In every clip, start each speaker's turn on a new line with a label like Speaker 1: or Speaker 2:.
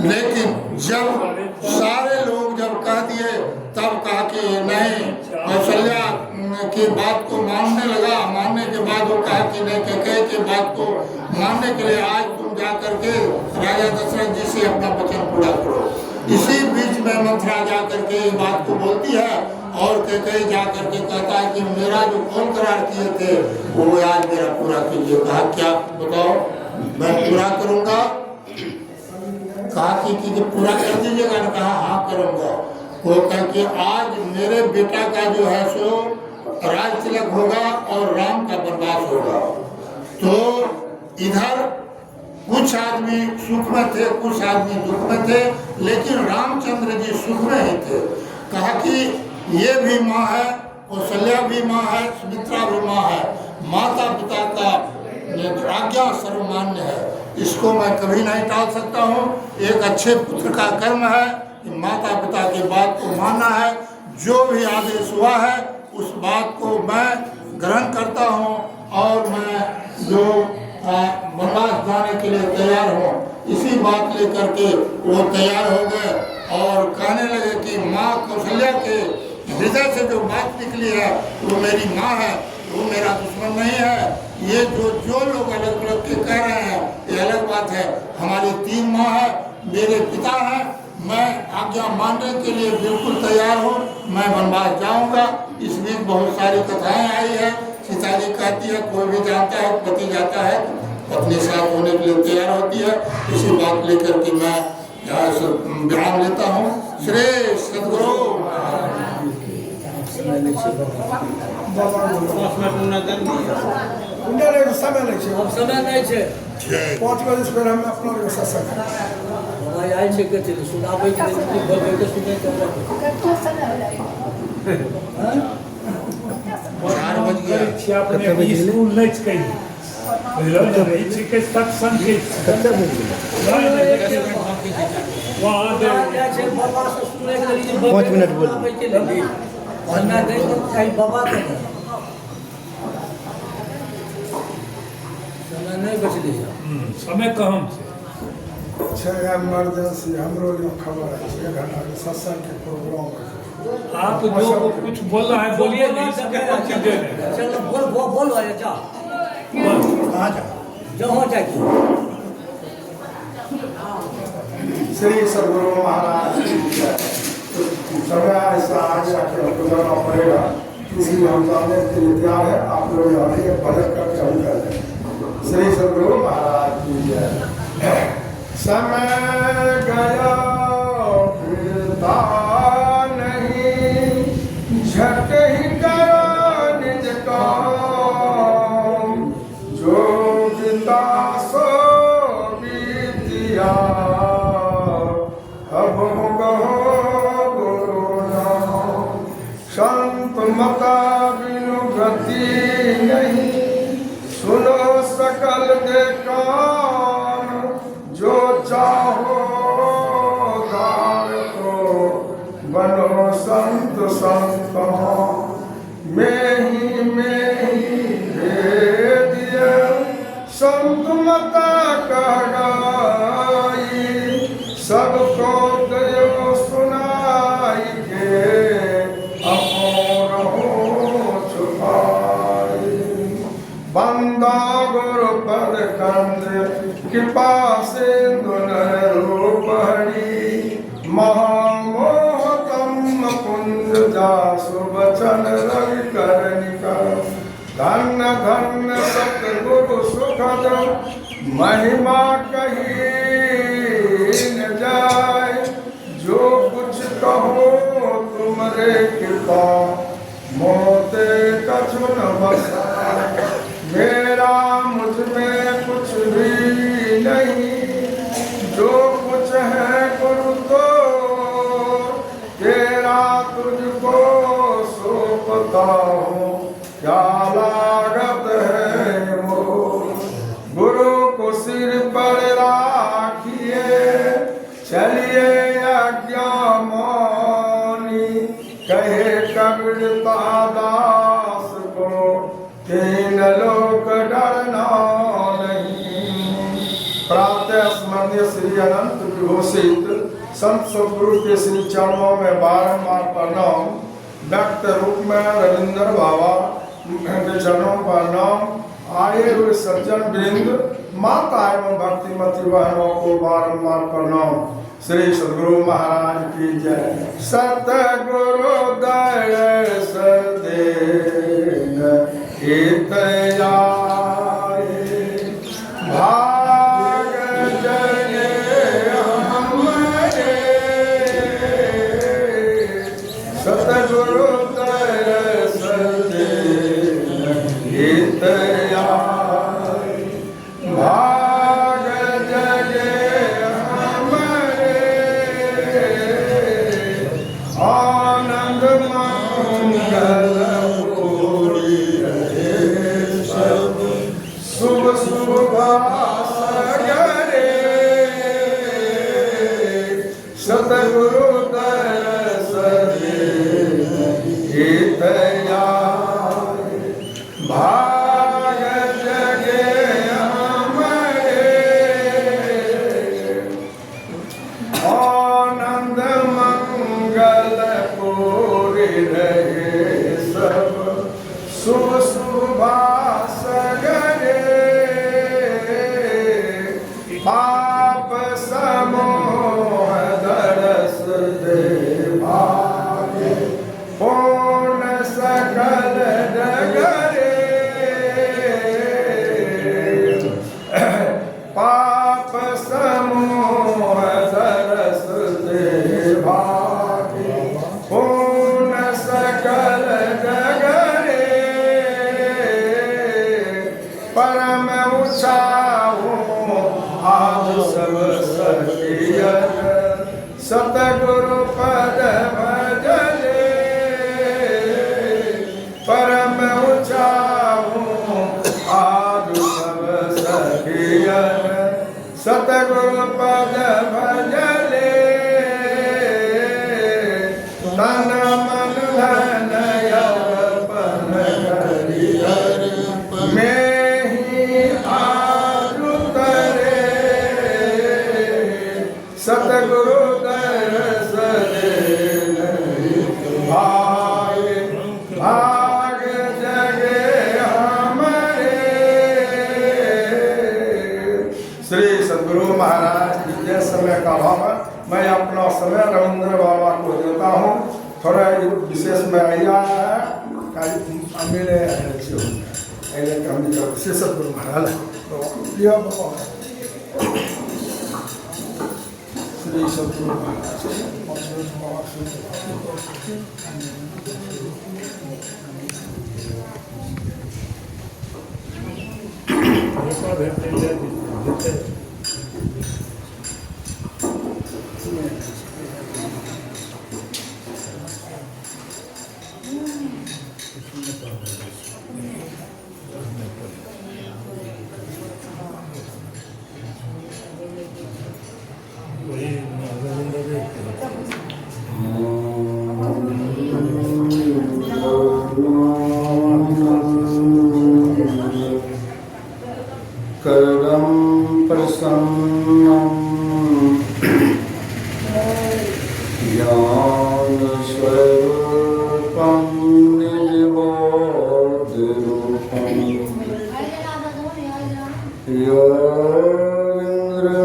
Speaker 1: लेकिन जब सारे लोग जब कह दिए तब कहा कि नहीं, कौशल्या की बात को मानने लगा। मानने के बाद वो कहा कि नहीं, कैकेयी की बात को मानने के लिए आज तुम जा करके राजा दशरथ जी से अपना वचन पूरा करो। इसी बीच में मंथरा जा करके ये बात को बोलती है और कैकेयी जा करके कहता है कि मेरा जो कौन करार किए थे वो आज मेरा पूरा कीजिए। कहा क्या बताओ, मैं पूरा करूँगा। कहा कि पूरा कर दीजिएगा। ने कहा हाँ करूँगा। वो कहा कि आज मेरे बेटा का जो है सो राज तिलक होगा और राम का वनवास होगा। तो इधर कुछ आदमी सुख में थे, कुछ आदमी दुख में थे, लेकिन रामचंद्र जी सुख में ही थे। कहा कि ये भी माँ है, कौशल्या भी माँ है, सुमित्रा भी माँ है। माता पिता का आज्ञा सर्वमान्य है, इसको मैं कभी नहीं टाल सकता हूँ। एक अच्छे पुत्र का कर्म है कि माता पिता की बात को मानना है। जो भी आदेश हुआ है उस बात को मैं ग्रहण करता हूँ और मैं जो वनवास जाने के लिए तैयार हूँ, इसी बात लेकर के वो तैयार हो गए और कहने लगे कि माँ कौशल्या के हृदय से जो बात निकली है वो मेरी माँ है, वो मेरा दुश्मन नहीं है। ये जो लोग अलग अलग के कह रहे हैं ये अलग बात है। हमारी 3 माँ है, मेरे पिता है। मैं आज्ञा मानने के लिए बिल्कुल तैयार हूँ। मैं वनवास जाऊँगा। इस बीच बहुत सारी कथाएं आई है। सीता जी कहती है कोई भी जानता है पति जाता है पत्नी साथ होने के लिए तैयार होती है। इसी बात लेकर के मैं विराम लेता हूँ। श्री सद्गुरु
Speaker 2: समय नहीं है 5 बजे से पहले हम अपना सत्संग
Speaker 3: आए छे के सुनाबे के बोलबे के सुने के
Speaker 1: 4 बज गया।
Speaker 4: अपने स्कूल नहीं कही बुझल छै के सत्संग के वहां दे
Speaker 3: 5 मिनट बोल वरना नहीं तो कहीं बाबा के समय नहीं बचली
Speaker 4: समय कम
Speaker 2: छै इमरजेंसी हमरो लिए खबर है 6 घंटा के सत्संग के प्रोग्राम है।
Speaker 4: आप जो कुछ बोलना है बोलिए, नहीं सके कुछ दे दे।
Speaker 3: चलो बोल आया जा
Speaker 2: कहाँ जा
Speaker 3: जहाँ जाके
Speaker 2: श्री सद्गुरु महाराज समय ऐसा आज्ञा के गुजरना पड़ेगा, इसलिए हम जाने के लिए तैयार है। आप लोग यहाँ बदल कर चल कर श्री सद्गुरु महाराज की जय। समय गया फिरता नहीं, झट ही करो निज काम, जो बीता सो बीतिया अब संत मता बिनु गति नहीं, सुनो सकल देकान, जो चाहो गार को बनो संत संत हो। में ही दिए संत मता कहगाई, सबको दयो सुनाई के बंदा गुरु पद कंद कृपा सिंधु रूप हरि, महामोहतम कुंज जासु बचन रवि करनिका। धन्य धन्य सतगुरु सुखद महिमा कही न जाय, जो कुछ कहो तुमरे कृपा मोते कछु न बसाए। मेरा मुझ में कुछ भी नहीं, जो कुछ है गुरु तो तेरा तुझको सौंपता हूँ, क्या लागत है वो। गुरु को सिर पर राखिए, चलिए आज्ञा मानी, कहे कबीर दास को 3 लोक डरना नहीं। प्रातः स्मरणीय श्री अनंत विभूषित संत सदगुरु के श्री चरणों में बारंबार प्रणाम। व्यक्त रूप में रविंद्र बाबा के चरणों पर नाम। आए हुए सज्जन वृंद, माता एवं भक्तिमती बहनों को बारंबार प्रणाम। श्री सदगुरु महाराज की जय। सतगुरु दर्श देन हित आए, भाग जगे हमारे। सतगुरु दर्श देन हित आए, भाग जगे आनंद मंगल पूरी रहे सब, शुभ शुभ भाग्य। सतगुरु दर्श देन हित आए, भाग जगे हमारे। आनंद मंगल पूरी रहे सब, शुभ शुभ सगरे। पाप समोह दरस दे भागे, पूर्ण सकल डगरे। पाप समोह दरस दे भागे, पूर्ण सकल डगरे। परम उछाऊ आद सब सखियन, सतगुरु पद भजले। परम उछाऊ आद सब सखियन, सतगुरु पद भजले। तन मन धन अर्पण करियर, मैं ही आरु तरे। सतगुरु दर्श देन भाग, भाग जगे हमारे। श्री सदगुरु महाराज की जय। समय का भाव मैं अपना समय रविंद्र बाबा को देता हूँ। थोड़ा विशेष में आया है मेरे विशेष सदगुरु महाराज श्री सदगुरु करम प्रसन्नम ज्ञान स्वरूपम निजबोधरूपम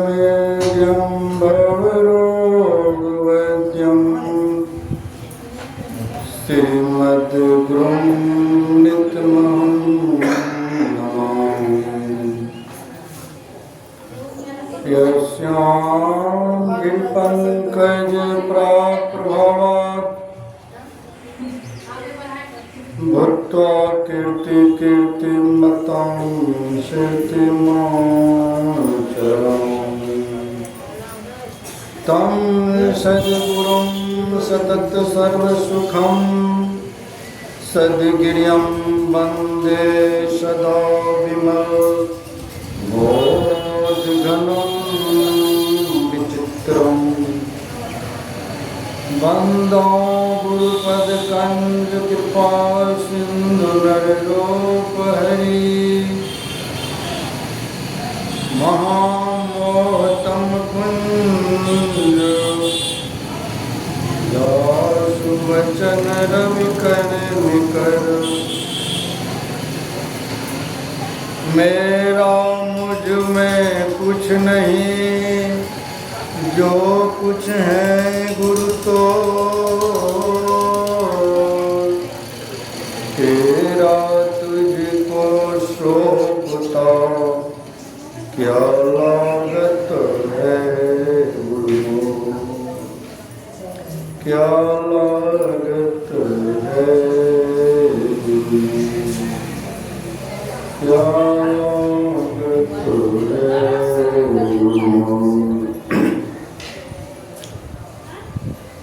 Speaker 2: योगेन्द्रमेध्यम भवरोगवैद्यम श्रीमद्गुरुं नित्यमहं यस्यां पंकज प्राप्रभावात् भूत्वा कीर्ति कीर्तिमतां शीर्तिमाचरम् तं सद्गुरुं सतत सर्वसुखं सद्गिर्यं वन्दे सदा विमल बोधघनं विचित्रं वन्दो गुरुपदकञ्ज कृपा सिन्धु नरलोकहरि महामोहतं
Speaker 5: श्याम कुंज दासु बचन रवि कर निकर मेरा मुझ में कुछ नहीं जो कुछ है गुरु तो तेरा तुझको सौंपता क्या लागत है गुरु क्या लागत है क्या लागत है गुरु।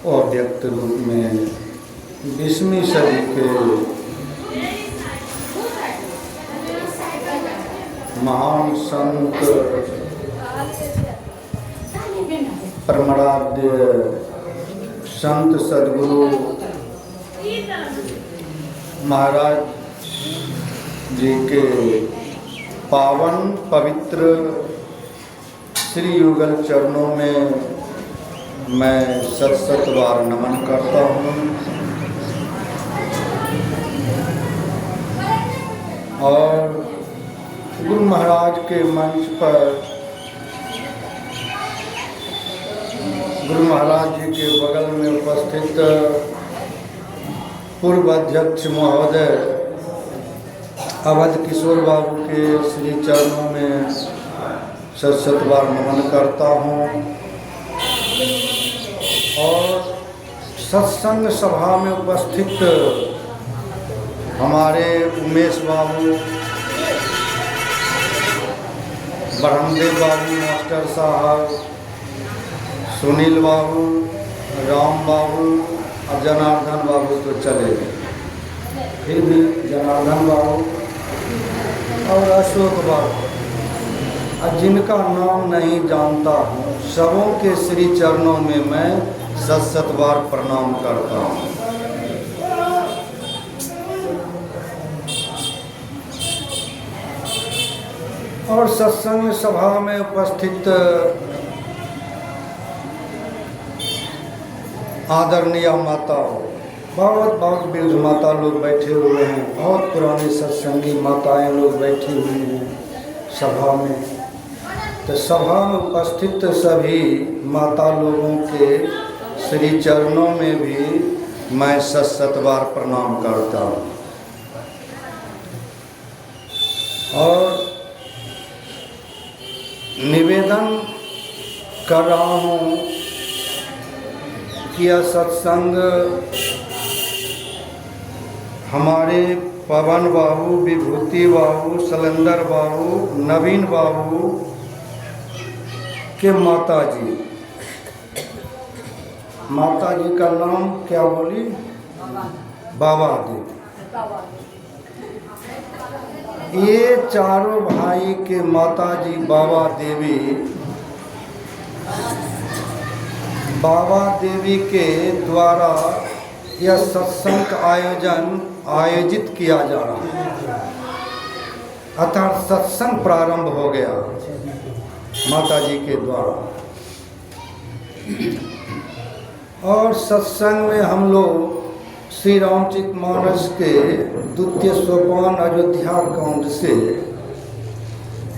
Speaker 5: और व्यक्त रूप में 20वीं सदी के महान संत परमराध्य संत सदगुरु महाराज जी के पावन पवित्र श्री युगल चरणों में मैं सत बार नमन करता हूँ और गुरु महाराज के मंच पर गुरु महाराज जी के बगल में उपस्थित पूर्व अध्यक्ष महोदय अवध किशोर बाबू के श्री चरणों में सत बार नमन करता हूँ और सत्संग सभा में उपस्थित हमारे उमेश बाबू, ब्रह्मदेव बाबू मास्टर साहब, सुनील बाबू, राम बाबू और जनार्दन बाबू तो चले गए, फिर भी जनार्दन बाबू और अशोक बाबू जिनका नाम नहीं जानता हूँ, सबों के श्री चरणों में मैं सत बार प्रणाम करता हूँ। और सत्संग सभा में उपस्थित आदरणीय माताओं, बहुत वृद्ध माता लोग बैठे हुए हैं, बहुत पुराने सत्संगी माताएं लोग बैठी हुई हैं सभा में। तो सभा में उपस्थित सभी माता लोगों के श्री चरणों में भी मैं सत बार प्रणाम करता हूँ। और निवेदन कर रहा हूँ कि यह सत्संग हमारे पवन बाबू, विभूति बाबू, सलेंदर बाबू, नवीन बाबू के माता जी का नाम क्या बोली? बाबा देवी। ये चारों भाई के माता जी बाबा देवी के द्वारा यह सत्संग आयोजित किया जा रहा है, अर्थात सत्संग प्रारंभ हो गया माता जी के द्वारा। और सत्संग में हम लोग श्री रामचरितमानस के द्वितीय सोपान अयोध्या कांड से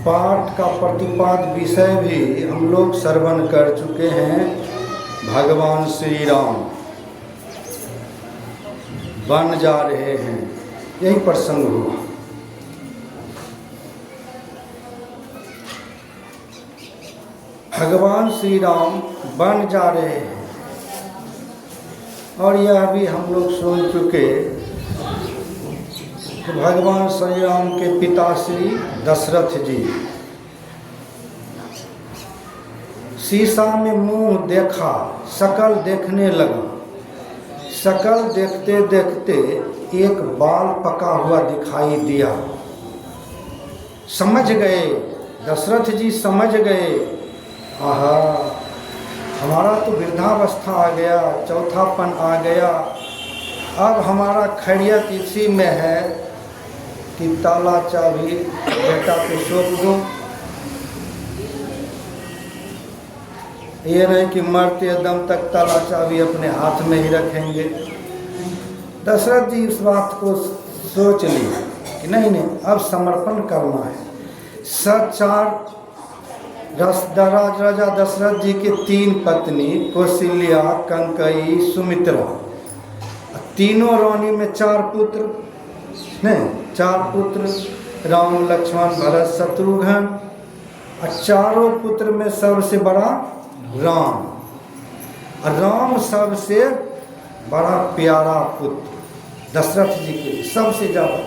Speaker 5: पाठ का प्रतिपाद विषय भी हम लोग श्रवण कर चुके हैं। भगवान श्री राम बन जा रहे हैं, यही प्रसंग हुआ। भगवान श्री राम बन जा रहे हैं और यह भी हम लोग सुन चुके कि भगवान श्री राम के पिता श्री दशरथ जी शीशा में मुंह देखा, शकल देखने लगा। शकल देखते देखते एक बाल पका हुआ दिखाई दिया। समझ गए, दशरथ जी समझ गए, आहा हमारा तो वृद्धावस्था आ गया, चौथापन आ गया, अब हमारा खैरियत इसी में है कि ताला चाबी बेटा को सौंप दो। ये नहीं कि मरते दम तक ताला चाबी अपने हाथ में ही रखेंगे। दशरथ जी इस बात को सोच लिए कि नहीं अब समर्पण करना है। राजा दशरथ जी के 3 पत्नी कौशल्या, कंकई, सुमित्रा, तीनों रानी में 4 पुत्र, नहीं 4 पुत्र, राम, लक्ष्मण, भरत, शत्रुघ्न, और चारों पुत्र में सबसे बड़ा राम, और राम सबसे बड़ा प्यारा पुत्र दशरथ जी के सबसे ज्यादा।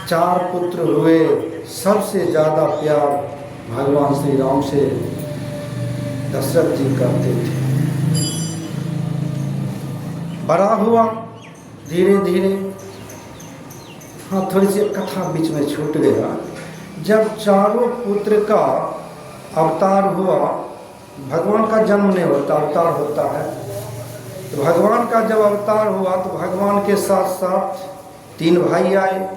Speaker 5: 4 पुत्र हुए, सबसे ज्यादा प्यार भगवान श्री राम से दशरथ जी करते थे। बड़ा हुआ धीरे धीरे। हाँ, थोड़ी सी कथा बीच में छूट गया। जब चारों पुत्र का अवतार हुआ, भगवान का जन्म नहीं होता, अवतार होता है। तो भगवान का जब अवतार हुआ तो भगवान के साथ साथ 3 भाई आए।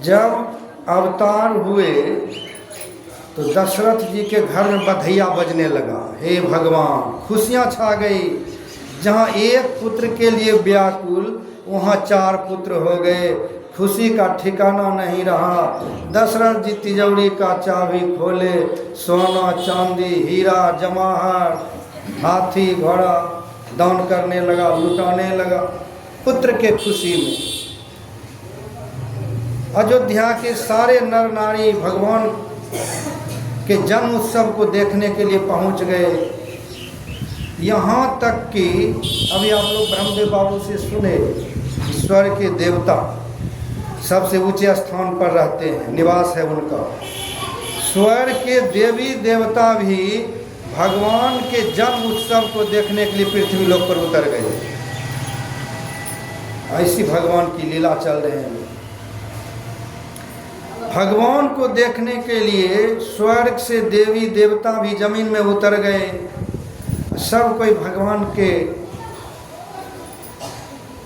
Speaker 5: जब अवतार हुए तो दशरथ जी के घर में बधैया बजने लगा। हे भगवान, खुशियाँ छा गई। जहाँ एक पुत्र के लिए व्याकुल, वहाँ 4 पुत्र हो गए। खुशी का ठिकाना नहीं रहा। दशरथ जी तिजोरी का चाबी खोले, सोना, चांदी, हीरा, जवाहर, हाथी, घोड़ा दान करने लगा, लुटाने लगा पुत्र के खुशी में। अयोध्या के सारे नर नारी भगवान के जन्म उत्सव को देखने के लिए पहुंच गए। यहाँ तक कि अभी आप लोग ब्रह्मदेव बाबू से सुने, ईश्वर के देवता सबसे ऊंचे स्थान पर रहते हैं, निवास है उनका। स्वर्ग के देवी देवता भी भगवान के जन्म उत्सव को देखने के लिए पृथ्वी लोक पर उतर गए। ऐसी भगवान की लीला चल रही है। भगवान को देखने के लिए स्वर्ग से देवी देवता भी जमीन में उतर गए। सब कोई भगवान के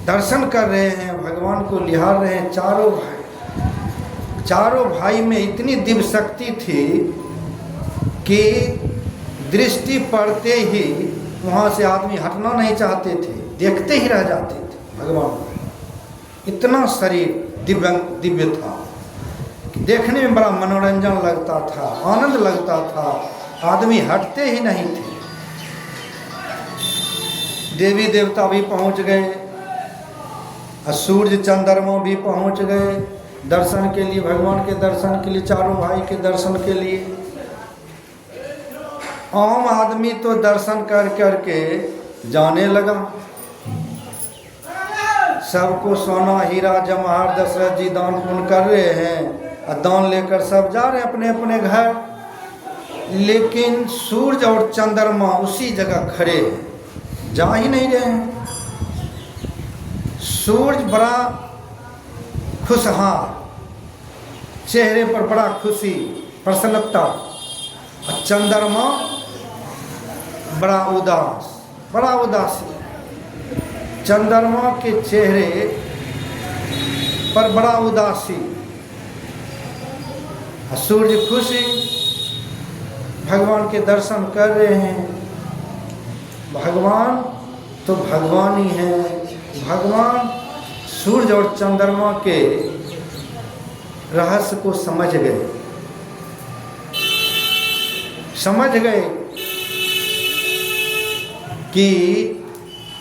Speaker 5: दर्शन कर रहे हैं, भगवान को निहार रहे हैं। चारों भाई में इतनी दिव्य शक्ति थी कि दृष्टि पड़ते ही वहाँ से आदमी हटना नहीं चाहते थे, देखते ही रह जाते थे भगवान को। इतना शरीर दिव्य था, देखने में बड़ा मनोरंजन लगता था, आनंद लगता था, आदमी हटते ही नहीं थे। देवी देवता भी पहुंच गए, सूर्य चंद्रमा भी पहुंच गए दर्शन के लिए, भगवान के दर्शन के लिए, चारों भाई के दर्शन के लिए। आम आदमी तो दर्शन कर करके जाने लगा। सबको सोना, हीरा, जवाहर दशरथ जी दान पुण्य कर रहे हैं और दान लेकर सब जा रहे हैं अपने अपने घर। लेकिन सूर्य और चंद्रमा उसी जगह खड़े हैं, जा ही नहीं रहे हैं। सूर्य बड़ा खुशहाल, चेहरे पर बड़ा खुशी, प्रसन्नता, और चंद्रमा बड़ा उदासी। चंद्रमा के चेहरे पर बड़ा उदासी, सूर्य खुशी, भगवान के दर्शन कर रहे हैं। भगवान तो भगवान ही है। भगवान सूर्य और चंद्रमा के रहस्य को समझ गए कि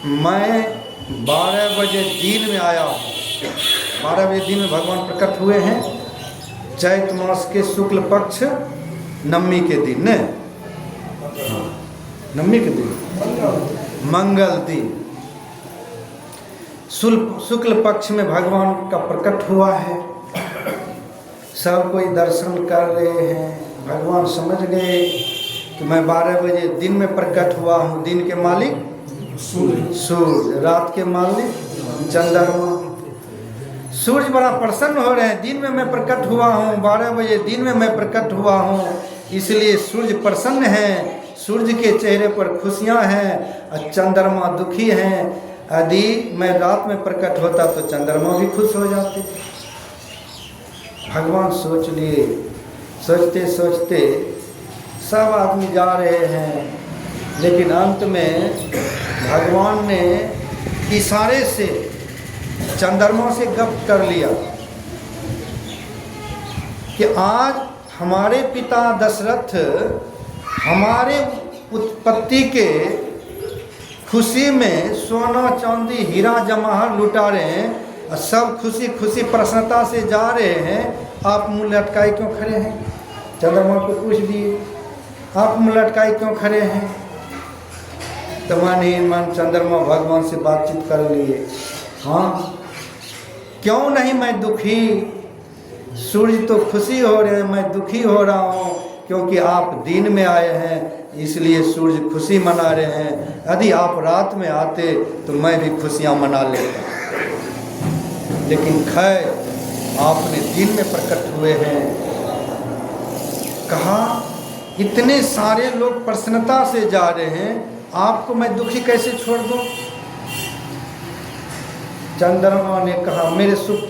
Speaker 5: मैं 12 बजे दिन में आया हूँ। 12 बजे दिन में भगवान प्रकट हुए हैं, चैत मास के शुक्ल पक्ष नवमी के दिन, नवमी के दिन, मंगल दिन, शुक्ल पक्ष में भगवान का प्रकट हुआ है। सब कोई दर्शन कर रहे हैं। भगवान समझ गए कि मैं 12 बजे दिन में प्रकट हुआ हूँ। दिन के मालिक सूर्य, रात के मालिक चंद्रमा। सूर्य बड़ा प्रसन्न हो रहे हैं, दिन में मैं प्रकट हुआ हूँ, 12 बजे दिन में मैं प्रकट हुआ हूँ, इसलिए सूर्य प्रसन्न है। सूर्य के चेहरे पर खुशियाँ हैं और चंद्रमा दुखी हैं। यदि मैं रात में प्रकट होता तो चंद्रमा भी खुश हो जाते। भगवान सोच लिए, सोचते सोचते सब आदमी जा रहे हैं, लेकिन अंत में भगवान ने इशारे से चंद्रमा से गप कर लिया कि आज हमारे पिता दशरथ हमारे उत्पत्ति के खुशी में सोना चांदी हीरा जवाहर लुटा रहे हैं, सब खुशी खुशी प्रसन्नता से जा रहे हैं, आप मुँह लटकाए क्यों खड़े हैं? चंद्रमा को पूछ दिए, आप मुँह लटकाए क्यों खड़े हैं? तो मन ही मन चंद्रमा भगवान से बातचीत कर लिए, हाँ क्यों नहीं मैं दुखी, सूर्य तो खुशी हो रहे हैं, मैं दुखी हो रहा हूँ क्योंकि आप दिन में आए हैं, इसलिए सूर्य खुशी मना रहे हैं। यदि आप रात में आते तो मैं भी खुशियाँ मना लेता, लेकिन खैर आपने दिन में प्रकट हुए हैं। कहा इतने सारे लोग प्रसन्नता से जा रहे हैं, आपको मैं दुखी कैसे छोड़ दूं? चंद्रमा ने कहा मेरे सुख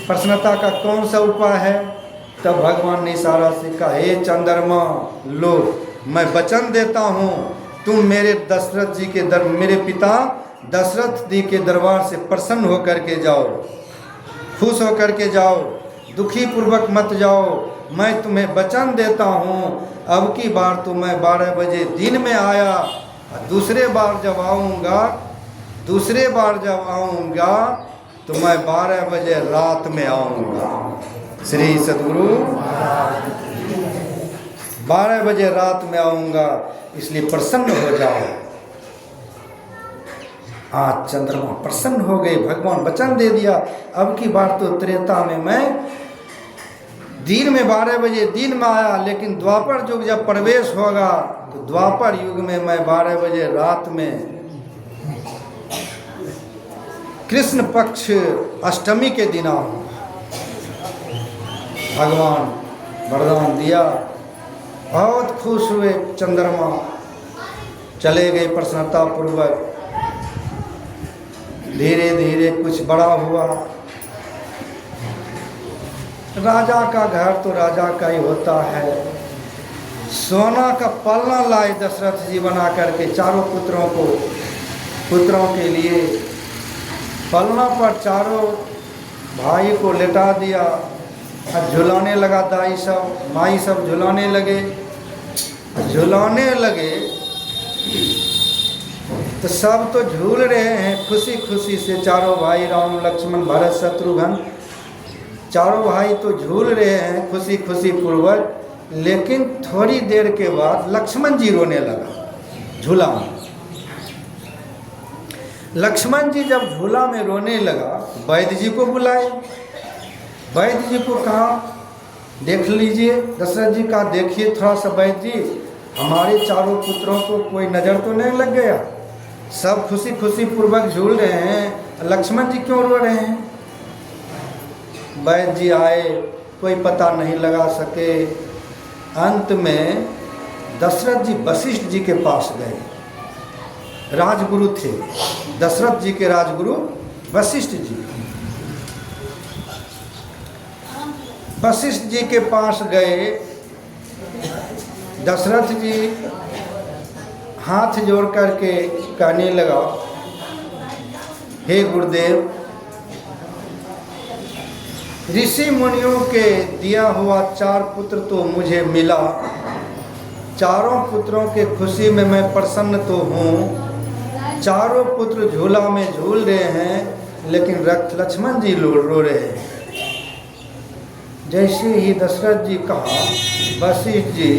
Speaker 5: प्रसन्नता का कौन सा उपाय है? तब भगवान ने इशारा से कहा, हे चंद्रमा लो, मैं वचन देता हूँ, तुम मेरे दशरथ जी के मेरे पिता दशरथ जी के दरबार से प्रसन्न होकर के जाओ, खुश होकर के जाओ, दुखी पूर्वक मत जाओ। मैं तुम्हें वचन देता हूँ, अब की बार तो मैं 12 बजे दिन में आया, दूसरे बार जब आऊँगा तो मैं 12 बजे रात में आऊँगा। श्री सद्गुरु 12 बजे रात में आऊँगा, इसलिए प्रसन्न हो जाओ। आज चंद्रमा प्रसन्न हो गए, भगवान वचन दे दिया, अब की बार तो त्रेता में मैं दिन में 12 बजे दिन में आया, लेकिन द्वापर युग जब प्रवेश होगा तो द्वापर युग में मैं 12 बजे रात में कृष्ण पक्ष अष्टमी के दिन आऊँगा। भगवान वरदान दिया, बहुत खुश हुए चंद्रमा, चले गए प्रसन्नता पूर्वक। धीरे धीरे कुछ बड़ा हुआ। राजा का घर तो राजा का ही होता है। सोना का पलना लाए दशरथ जी बना करके चारों पुत्रों के लिए। पलना पर चारों भाई को लेटा दिया, झुलाने लगा। दाई सब माई सब झुलाने लगे तो सब तो झूल रहे हैं खुशी खुशी से। चारों भाई राम लक्ष्मण भरत शत्रुघ्न चारों भाई तो झूल रहे हैं खुशी खुशी पूर्वक। लेकिन थोड़ी देर के बाद लक्ष्मण जी रोने लगा झूला में। लक्ष्मण जी जब झूला में रोने लगा, वैद्य जी को बुलाए। वैद्य जी को कहा, देख लीजिए। दशरथ जी कहा, देखिए थोड़ा सा वैद्य जी, हमारे चारों पुत्रों को कोई नज़र तो नहीं लग गया? सब खुशी खुशी पूर्वक झूल रहे हैं, लक्ष्मण जी क्यों रो रहे हैं? वैद्य जी आए, कोई पता नहीं लगा सके। अंत में दशरथ जी वशिष्ठ जी के पास गए। राजगुरु थे दशरथ जी के, राजगुरु वशिष्ठ जी। वशिष्ठ जी के पास गए। दशरथ जी हाथ जोड़ करके कहने लगा, हे गुरुदेव, ऋषि मुनियों के दिया हुआ 4 पुत्र तो मुझे मिला। चारों पुत्रों के खुशी में मैं प्रसन्न तो हूँ। चारों पुत्र झूला में झूल रहे हैं, लेकिन लक्ष्मण जी रो रहे हैं। जैसे ही दशरथ जी कहा, वशिष्ठ जी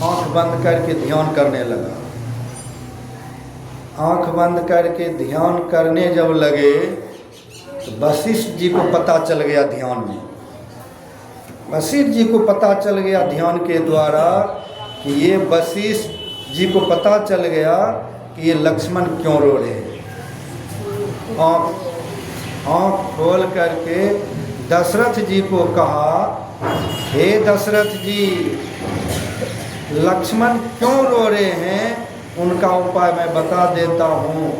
Speaker 5: आंख बंद करके ध्यान करने लगा। आंख बंद करके ध्यान करने जब लगे तो वशिष्ठ जी को पता चल गया ध्यान में। वशिष्ठ जी को पता चल गया ध्यान के द्वारा कि ये वशिष्ठ जी को पता चल गया कि ये लक्ष्मण क्यों रो रहे हैं। आँख खोल करके दशरथ जी को कहा, हे दशरथ जी, लक्ष्मण क्यों रो रहे हैं, उनका उपाय मैं बता देता हूँ।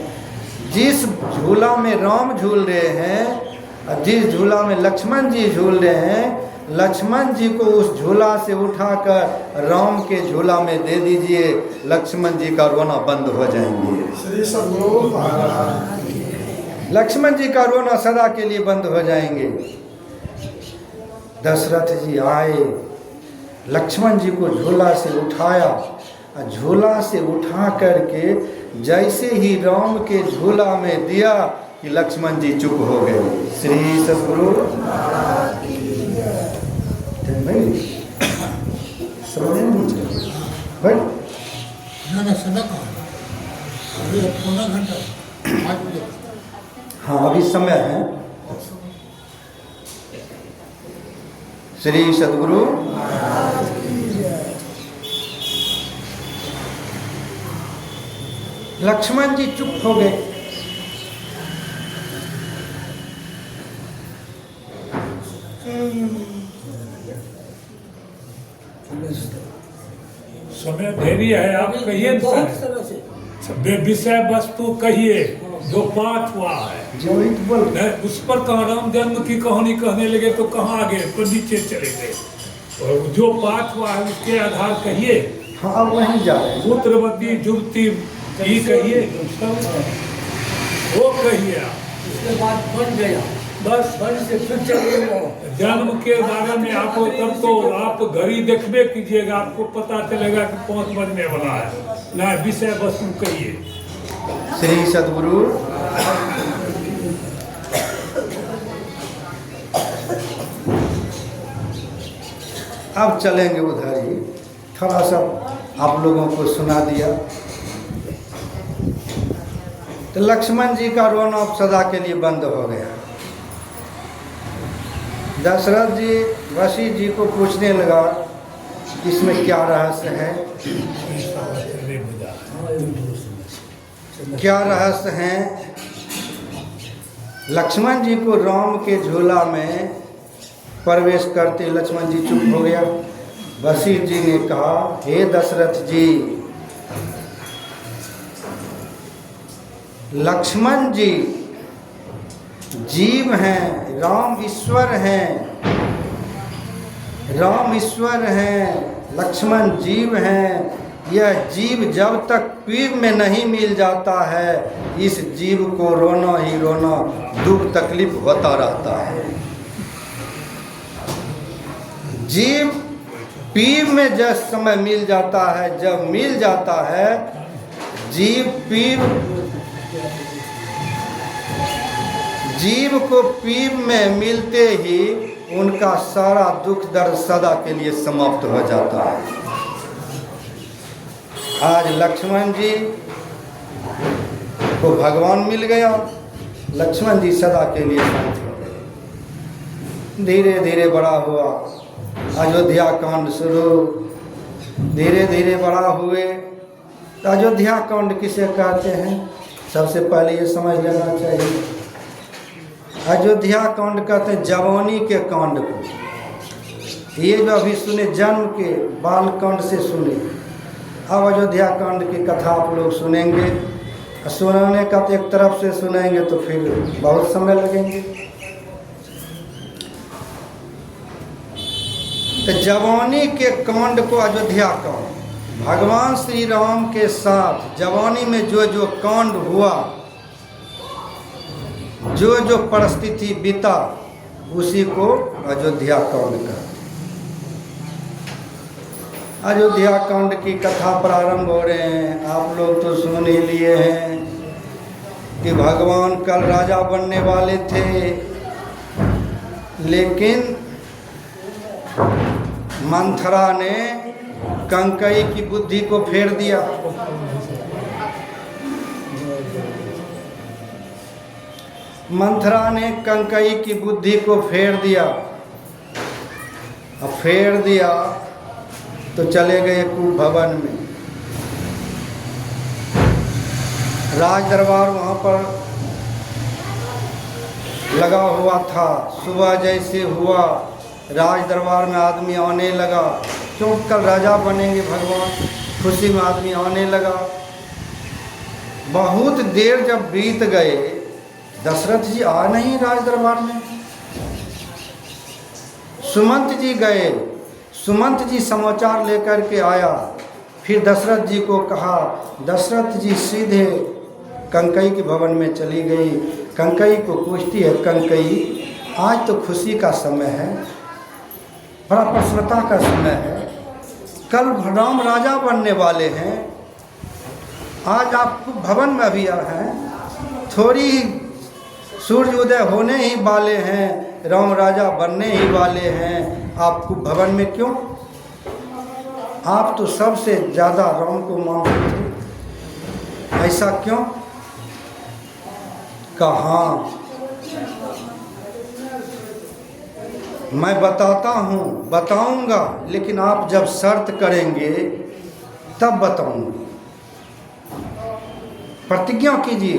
Speaker 5: जिस झूला में राम झूल रहे हैं और जिस झूला में लक्ष्मण जी झूल रहे हैं, लक्ष्मण जी को उस झूला से उठाकर राम के झूला में दे दीजिए, लक्ष्मण जी का रोना बंद हो जाएंगे।
Speaker 2: श्री सद्गुरु महाराज
Speaker 5: लक्ष्मण जी का रोना सदा के लिए बंद हो जाएंगे। दशरथ जी आए, लक्ष्मण जी को झूला से उठाया, झूला से उठा करके जैसे ही राम के झूला में दिया कि लक्ष्मण जी चुप हो गए। श्री सद्गुरु
Speaker 1: मैंने सदा कहा अभी पौना घंटा 5 बजे।
Speaker 5: हाँ अभी समय है। श्री सद्गुरु लक्ष्मण जी चुप हो गए।
Speaker 4: समय देरी है, आप कहिए न
Speaker 3: बहुत
Speaker 4: सर।
Speaker 3: तरह से
Speaker 4: विषय वस्तु कहिए जो पाठ हुआ है,
Speaker 5: जो ही तो बोल
Speaker 4: नहीं, उस पर कहाँ राम जन्म की कहानी कहने लगे तो कहाँ आगे तो नीचे चले गए। और जो पाठ हुआ है उसके आधार कहिए।
Speaker 5: हाँ अब वहीं जा रहे हैं।
Speaker 4: पुत्रवती जुवती ये कहिए, वो कहिए आप।
Speaker 3: उसके बाद बन गया, बस बन से फिर चले गए।
Speaker 4: जन्म के बारे में आपको तब तो आप घड़ी देखबे कीजिएगा, आपको पता चलेगा कि 5 बजने वाला है ना। विषय वस्तु कहिए।
Speaker 5: श्री सद्गुरु अब चलेंगे उधर ही। थोड़ा सा आप लोगों को सुना दिया। तो लक्ष्मण जी का रोना अब सदा के लिए बंद हो गया। दशरथ जी वशिष्ठ जी को पूछने लगा इसमें क्या रहस्य है, क्या रहस्य है। लक्ष्मण जी को राम के झूला में प्रवेश करते लक्ष्मण जी चुप हो गया। वशिष्ठ जी ने कहा, हे दशरथ जी, लक्ष्मण जी जीव हैं, राम ईश्वर हैं। राम ईश्वर हैं, लक्ष्मण जीव हैं। यह जीव जब तक पीर में नहीं मिल जाता है, इस जीव को रोना ही रोना, दुख तकलीफ होता रहता है। जीव पीर में जिस समय मिल जाता है, जब मिल जाता है जीव को पीर में मिलते ही उनका सारा दुख दर्द सदा के लिए समाप्त हो जाता है। आज लक्ष्मण जी को भगवान मिल गया, लक्ष्मण जी सदा के लिए शांत हो गए। धीरे धीरे बड़ा हुआ अयोध्या कांड शुरू, धीरे धीरे बड़ा हुए। तो अयोध्या कांड किसे कहते हैं, सबसे पहले ये समझ लेना चाहिए। अयोध्या कांड कहते हैं जवानी के कांड को। ये जो अभी सुने जन्म के बाल कांड से सुने, अब अयोध्या कांड की कथा आप लोग सुनेंगे। सुनाने का तो एक तरफ से सुनेंगे तो फिर बहुत समय लगेंगे। तो जवानी के कांड को अयोध्या कांड, भगवान श्री राम के साथ जवानी में जो जो कांड हुआ, जो जो परिस्थिति बीता, उसी को अयोध्या कांड का। अयोध्या कांड की कथा प्रारंभ हो रहे हैं। आप लोग तो सुन ही लिए हैं कि भगवान कल राजा बनने वाले थे, लेकिन मंथरा ने कंकई की बुद्धि को फेर दिया। मंथरा ने कंकई की बुद्धि को फेर दिया। अब फेर दिया तो चले गए कूप भवन में। राज दरबार वहाँ पर लगा हुआ था। सुबह जैसे हुआ राज दरबार में आदमी आने लगा, क्यों कल राजा बनेंगे भगवान, खुशी में आदमी आने लगा। बहुत देर जब बीत गए, दशरथ जी आ नहीं राज दरबार में। सुमंत जी गए, सुमंत जी समाचार लेकर के आया। फिर दशरथ जी को कहा, दशरथ जी सीधे कंकई के भवन में चली गई। कंकई को पूछती है, कंकई आज तो खुशी का समय है, बड़ा प्रसन्नता का समय है, कल राम राजा बनने वाले हैं, आज आप भवन में अभी हैं, थोड़ी सूर्य उदय होने ही वाले हैं, राम राजा बनने ही वाले हैं, आपको भवन में क्यों? आप तो सबसे ज़्यादा राम को मानते थे, ऐसा क्यों? कहा मैं बताता हूँ, बताऊंगा, लेकिन आप जब शर्त करेंगे तब बताऊंगी। प्रतिज्ञा कीजिए।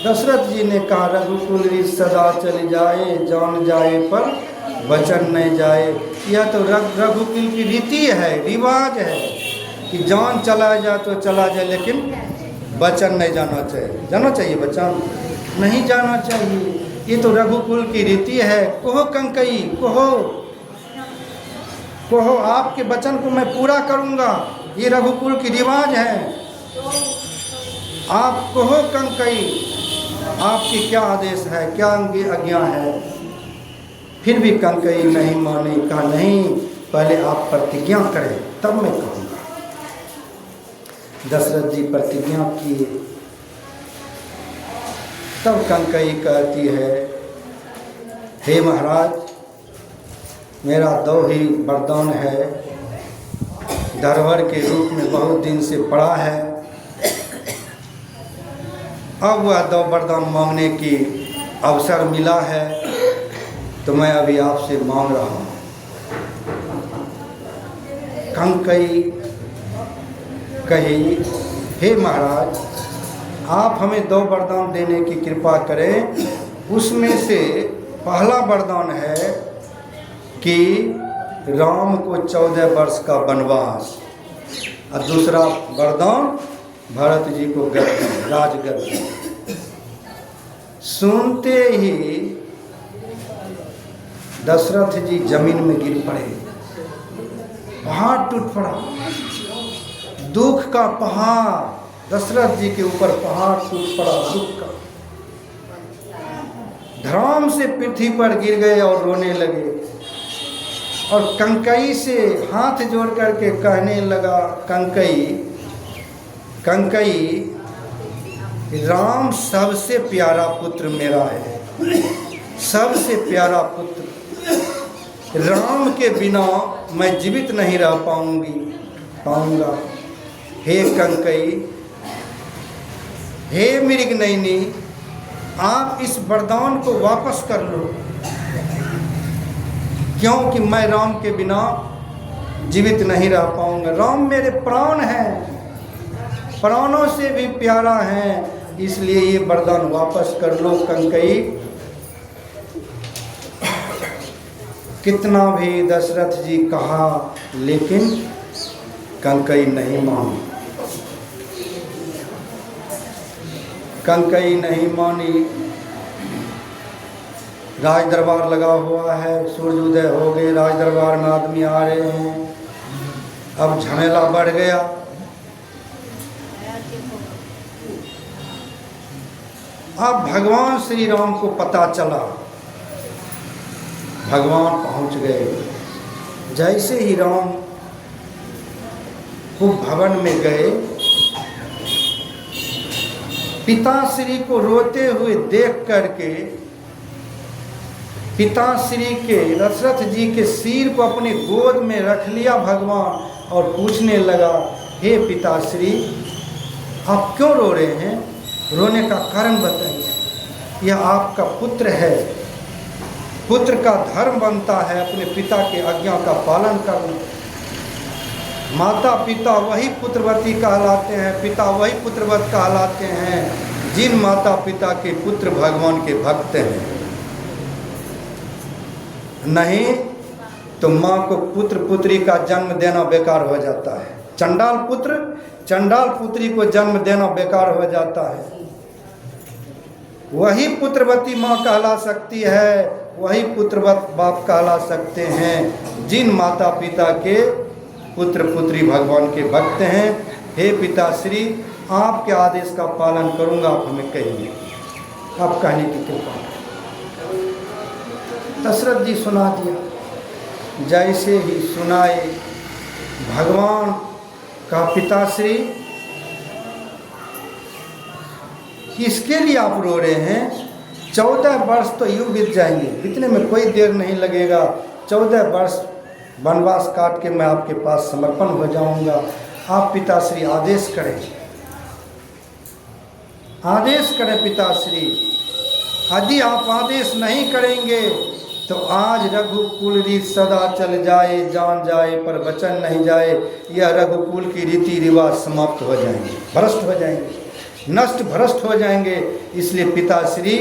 Speaker 5: दशरथ जी ने कहा, रघुकुल रीत सदा चली जाए, जान जाए पर वचन नहीं जाए। यह तो रघुकुल की रीति है, रिवाज है कि जान चला जाए तो चला जाए, लेकिन वचन नहीं जाना चाहिए। जाना चाहिए वचन? नहीं जाना चाहिए। ये तो रघुकुल की रीति है। कहो कंकई, कहो कहो, आपके वचन को मैं पूरा करूँगा, ये रघुकुल की रिवाज है। आप कहो कंकई, आपकी क्या आदेश है, क्या आज्ञा है? फिर भी कंकई नहीं मानी। कहा नहीं, पहले आप प्रतिज्ञा करें तब मैं कहूँगा। दशरथ जी प्रतिज्ञा किए। तब कंकई कहती है, हे महाराज, मेरा दो ही वरदान है, धरोहर के रूप में बहुत दिन से पड़ा है। अब वह दो वरदान मांगने की अवसर मिला है, तो मैं अभी आपसे मांग रहा हूँ। कंकई कही, हे महाराज, आप हमें दो वरदान देने की कृपा करें। उसमें से पहला वरदान है कि राम को 14 वर्ष का वनवास, और दूसरा वरदान भरत जी को गर्दन, राजगद्दी। सुनते ही दशरथ जी जमीन में गिर पड़े, पहाड़ टूट पड़ा, दुख का पहाड़ दशरथ जी के ऊपर पहाड़ टूट पड़ा, दुख का। धराम से पृथ्वी पर गिर गए और रोने लगे, और कंकई से हाथ जोड़ करके कहने लगा, कंकई, कंकई, राम सबसे प्यारा पुत्र मेरा है, सबसे प्यारा पुत्र। राम के बिना मैं जीवित नहीं रह पाऊंगा। हे कंकई, हे मृगनयनी, आप इस वरदान को वापस कर लो, क्योंकि मैं राम के बिना जीवित नहीं रह पाऊंगा। राम मेरे प्राण हैं, प्राणों से भी प्यारा है, इसलिए ये वरदान वापस कर लो कंकई। कितना भी दशरथ जी कहा, लेकिन कंकई नहीं मानी। कंकई नहीं मानी। राज दरबार लगा हुआ है, सूर्य उदय हो गए, राज दरबार में आदमी आ रहे हैं। अब झमेला बढ़ गया। अब भगवान श्री राम को पता चला, भगवान पहुंच गए। जैसे ही राम वो भवन में गए, पिताश्री को रोते हुए देख करके पिताश्री के, दशरथ जी के सिर को अपने गोद में रख लिया भगवान, और पूछने लगा, हे पिताश्री, आप क्यों रो रहे हैं? रोने का कारण बताइए। यह आपका पुत्र है, पुत्र का धर्म बनता है अपने पिता के आज्ञा का पालन करना। माता पिता वही पुत्रवती कहलाते हैं, पिता वही पुत्रवत कहलाते हैं जिन माता पिता के पुत्र भगवान के भक्त हैं। नहीं तो माँ को पुत्र पुत्री का जन्म देना बेकार हो जाता है। चंडाल पुत्री को जन्म देना बेकार हो जाता है। वही पुत्रवती माँ कहला सकती है, वही पुत्रवत बाप कहला सकते हैं जिन माता पिता के पुत्र पुत्री भगवान के भक्त हैं। हे पिताश्री, आपके आदेश का पालन करूंगा, आप हमें कहिए, आप कहने की कृपा। दशरथ जी सुना दिया। जैसे ही सुनाए भगवान का पिताश्री, किसके लिए आप रो रहे हैं? 14 वर्ष तो यूँ बीत जाएंगे, इतने में कोई देर नहीं लगेगा। 14 वर्ष वनवास काट के मैं आपके पास समर्पण हो जाऊंगा। आप पिताश्री आदेश करें, आदेश करें पिताश्री। यदि आप आदेश नहीं करेंगे तो आज रघुकुल रीत सदा चल जाए, जान जाए पर वचन नहीं जाए। यह रघुकुल की रीति रिवाज समाप्त हो जाएंगे, भ्रष्ट हो जाएंगे, नष्ट भ्रष्ट हो जाएंगे। इसलिए पिताश्री,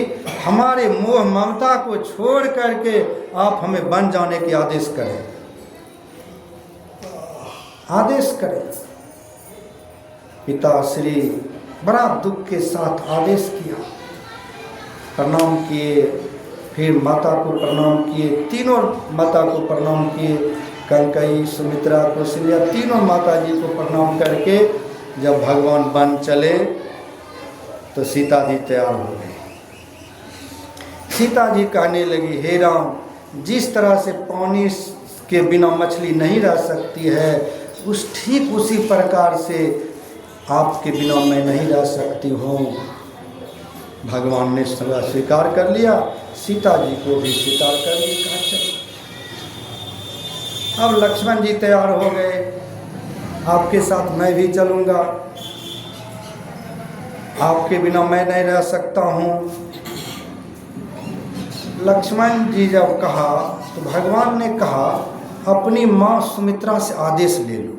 Speaker 5: हमारे मोह ममता को छोड़ करके आप हमें वन जाने के आदेश करें, आदेश करें। पिताश्री बड़ा दुख के साथ आदेश किया, प्रणाम किए, फिर माता को प्रणाम किए, तीनों माता को प्रणाम किए, कैकेयी, सुमित्रा, कौशल्या, तीनों माता जी को प्रणाम करके जब भगवान वन चले तो सीता जी तैयार हो गई। सीता जी कहने लगी, हे राम, जिस तरह से पानी के बिना मछली नहीं रह सकती है, ठीक उसी प्रकार से आपके बिना मैं नहीं रह सकती हूँ। भगवान ने स्वीकार कर लिया, सीता जी को भी स्वीकार कर लिया। कहा चलो, अब लक्ष्मण जी तैयार हो गए, आपके साथ मैं भी चलूँगा, आपके बिना मैं नहीं रह सकता हूँ। लक्ष्मण जी जब कहा तो भगवान ने कहा, अपनी माँ सुमित्रा से आदेश ले लो,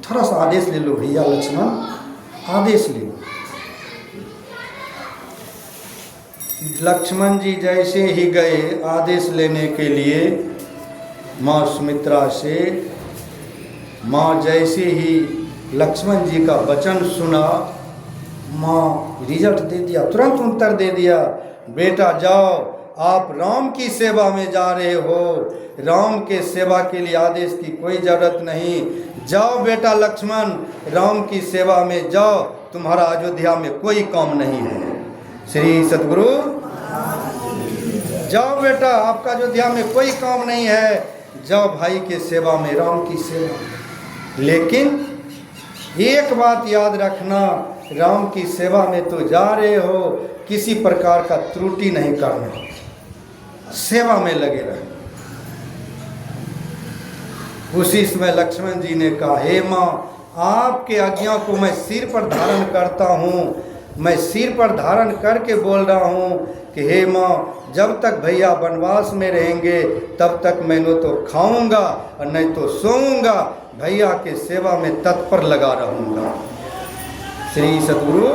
Speaker 5: थोड़ा सा आदेश ले लो भैया लक्ष्मण, आदेश ले लो। लक्ष्मण जी जैसे ही गए आदेश लेने के लिए माँ सुमित्रा से, माँ जैसे ही लक्ष्मण जी का वचन सुना, माँ रिजल्ट दे दिया, तुरंत उत्तर दे दिया, बेटा जाओ, आप राम की सेवा में जा रहे हो, राम के सेवा के लिए आदेश की कोई ज़रूरत नहीं। जाओ बेटा लक्ष्मण, राम की सेवा में जाओ, तुम्हारा अयोध्या में कोई काम नहीं है। श्री सद्गुरु, जाओ बेटा, आपका अयोध्या में कोई काम नहीं है, जाओ भाई के सेवा में, राम की सेवा। लेकिन एक बात याद रखना, राम की सेवा में तो जा रहे हो, किसी प्रकार का त्रुटि नहीं करना, सेवा में लगे रहना। उसी समय लक्ष्मण जी ने कहा, हे माँ, आपके आज्ञा को मैं सिर पर धारण करता हूँ, मैं सिर पर धारण करके बोल रहा हूँ कि हे माँ, जब तक भैया वनवास में रहेंगे तब तक मैं न तो खाऊंगा और नहीं तो सोऊंगा, भैया के सेवा में तत्पर लगा रहूँगा। श्री सद्गुरु,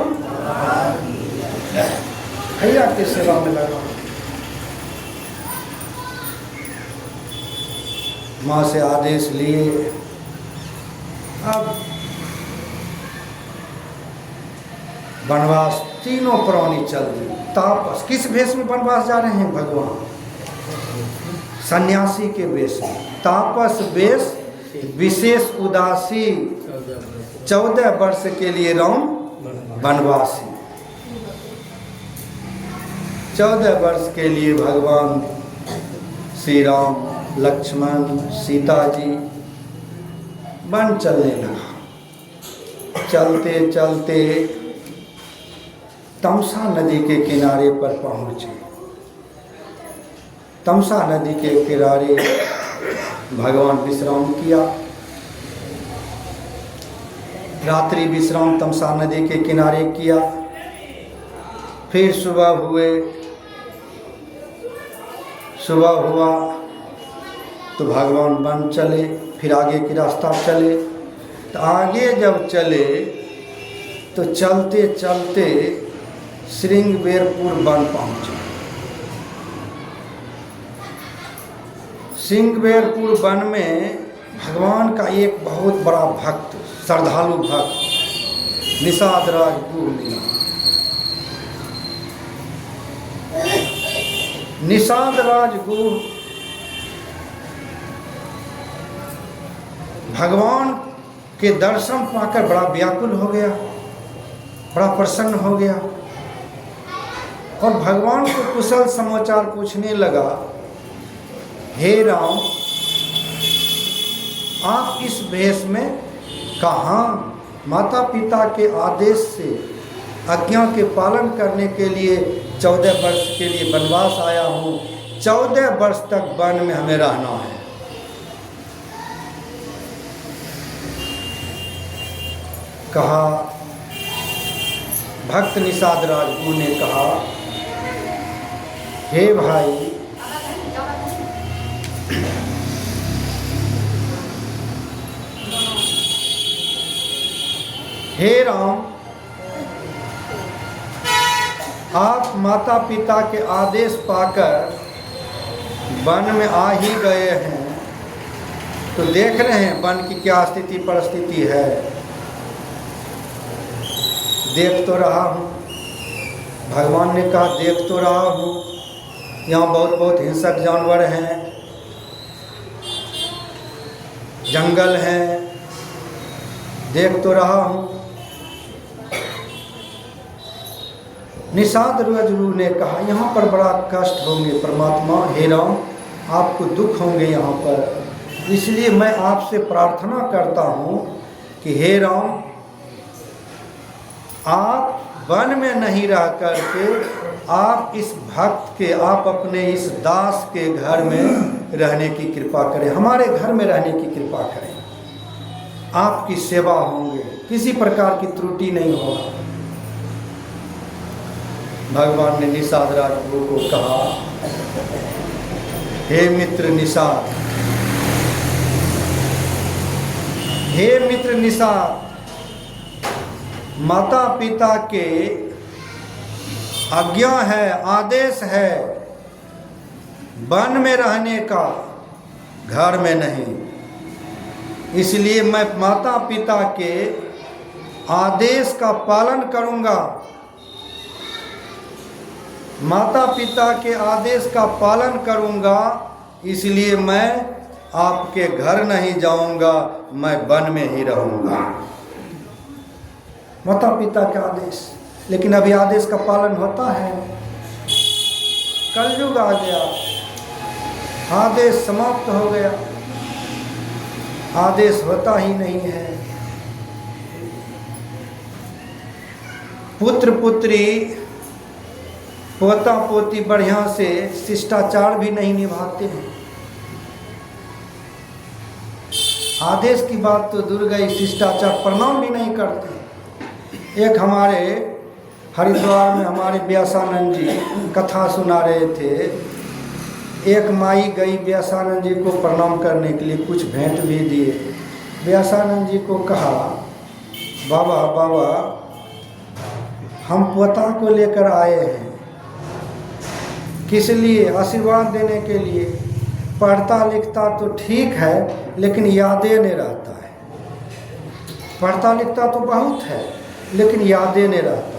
Speaker 5: भैया के सेवा में लगा। माँ से आदेश लिए। अब वनवास तीनों प्राणी चल दिए। तापस किस वेश में वनवास जा रहे हैं भगवान? सन्यासी के वेश में। तापस वेश, विशेष उदासी, 14 वर्ष के लिए राम वनवासी। 14 वर्ष के लिए भगवान श्री राम, लक्ष्मण, सीता जी वन चलने लगा। चलते चलते तमसा नदी के किनारे पर पहुँचे। तमसा नदी के किनारे भगवान विश्राम किया। रात्रि विश्राम तमसा नदी के किनारे किया। फिर सुबह हुआ तो भगवान वन चले, फिर आगे की रास्ता चले। तो आगे जब चले तो चलते चलते श्रृंगबेरपुर वन पहुँचे। श्रृंगबेरपुर वन में भगवान का एक बहुत बड़ा भक्त श्रद्धालु भक्त निषाद राज गुरु मिला। निषाद राज गुरु भगवान के दर्शन पाकर बड़ा व्याकुल हो गया, बड़ा प्रसन्न हो गया और भगवान को कुशल समाचार पूछने लगा, हे राम, आप इस भेष में कहाँ? माता पिता के आदेश से आज्ञा के पालन करने के लिए 14 वर्ष के लिए वनवास आया हूँ। 14 वर्ष तक वन में हमें रहना है। कहा, भक्त निषाद राजगुरु ने कहा, हे भाई, हे राम, आप माता पिता के आदेश पाकर वन में आ ही गए हैं, तो देख रहे हैं वन की क्या स्थिति परिस्थिति है। देख तो रहा हूँ, भगवान ने कहा देख तो रहा हूँ, यहाँ बहुत बहुत हिंसक जानवर हैं, जंगल हैं, देख तो रहा हूँ। निषाद राजगुरु ने कहा, यहाँ पर बड़ा कष्ट होंगे परमात्मा, हे राम, आपको दुख होंगे यहाँ पर, इसलिए मैं आपसे प्रार्थना करता हूँ कि हे राम, आप वन में नहीं रह करके आप इस भक्त के, आप अपने इस दास के घर में रहने की कृपा करें, हमारे घर में रहने की कृपा करें। आपकी सेवा होंगे, किसी प्रकार की त्रुटि नहीं होगा। भगवान ने निषाद राजगुरु को कहा, हे मित्र निषाद, हे मित्र निषाद, माता पिता के आज्ञा है, आदेश है वन में रहने का, घर में नहीं। इसलिए मैं माता पिता के आदेश का पालन करूंगा, माता पिता के आदेश का पालन करूंगा, इसलिए मैं आपके घर नहीं जाऊंगा, मैं वन में ही रहूंगा। माता पिता के आदेश, लेकिन अभी आदेश का पालन होता है? कलयुग आ गया, आदेश समाप्त हो गया, आदेश होता ही नहीं है। पुत्र पुत्री, पोता पोती बढ़िया से शिष्टाचार भी नहीं निभाते हैं। आदेश की बात तो दूर गई, शिष्टाचार प्रणाम भी नहीं करते। एक हमारे हरिद्वार में हमारे व्यासानंद जी कथा सुना रहे थे। एक माई गई व्यासानंद जी को प्रणाम करने के लिए, कुछ भेंट भी दिए। व्यासानंद जी को कहा, बाबा बाबा, हम पोता को लेकर आए हैं, किस लिए? आशीर्वाद देने के लिए। पढ़ता लिखता तो ठीक है, लेकिन यादें नहीं रहता है। पढ़ता लिखता तो बहुत है, लेकिन यादें नहीं रहता।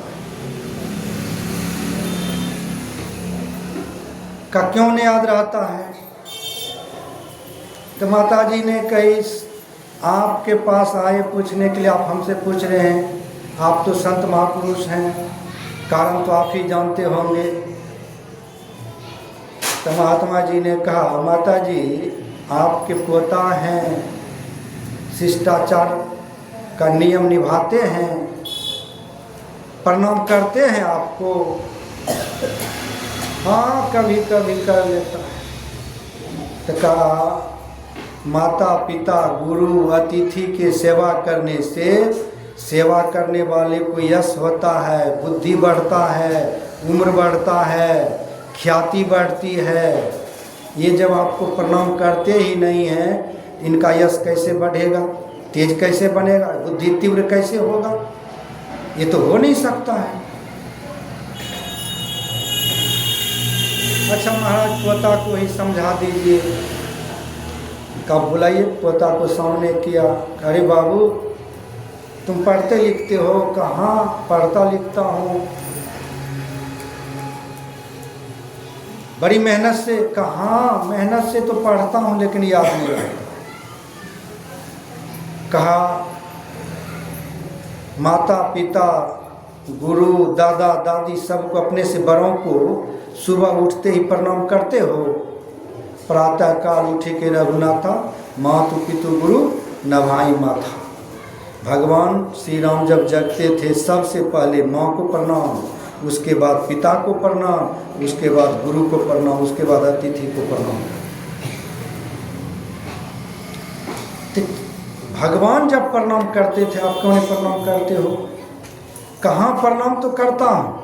Speaker 5: का क्यों नहीं याद रहता है? तो माता जी ने कही, आपके पास आए पूछने के लिए, आप हमसे पूछ रहे हैं, आप तो संत महापुरुष हैं, कारण तो आप ही जानते होंगे। तो महात्मा जी ने कहा, माता जी आपके पोता हैं, शिष्टाचार का नियम निभाते हैं, प्रणाम करते हैं आपको। हाँ, कभी कभी कर लेता है। तो कहा, माता पिता गुरु अतिथि के सेवा करने से सेवा करने वाले को यश होता है, बुद्धि बढ़ता है, उम्र बढ़ता है, ख्याति बढ़ती है। ये जब आपको प्रणाम करते ही नहीं हैं, इनका यश कैसे बढ़ेगा, तेज कैसे बनेगा, बुद्धि तीव्र कैसे होगा? ये तो हो नहीं सकता है। अच्छा महाराज, पोता को ही समझा दीजिए। कब बुलाइए? पोता को सामने किया, अरे बाबू, तुम पढ़ते लिखते हो? कहाँ पढ़ता लिखता हूँ, बड़ी मेहनत से। कहाँ मेहनत से तो पढ़ता हूँ लेकिन याद नहीं रहता। कहा माता पिता गुरु दादा दादी सबको, अपने से बड़ों को सुबह उठते ही प्रणाम करते हो? प्रातः काल उठे के रघुनाथा, मातु पितु गुरु नभाई माथा। भगवान श्री राम जब जगते थे सबसे पहले माँ को प्रणाम, उसके बाद पिता को प्रणाम, उसके बाद गुरु को प्रणाम, उसके बाद अतिथि को प्रणाम। तो भगवान जब प्रणाम करते थे, आप क्यों प्रणाम करते हो? कहाँ प्रणाम तो करता हूँ।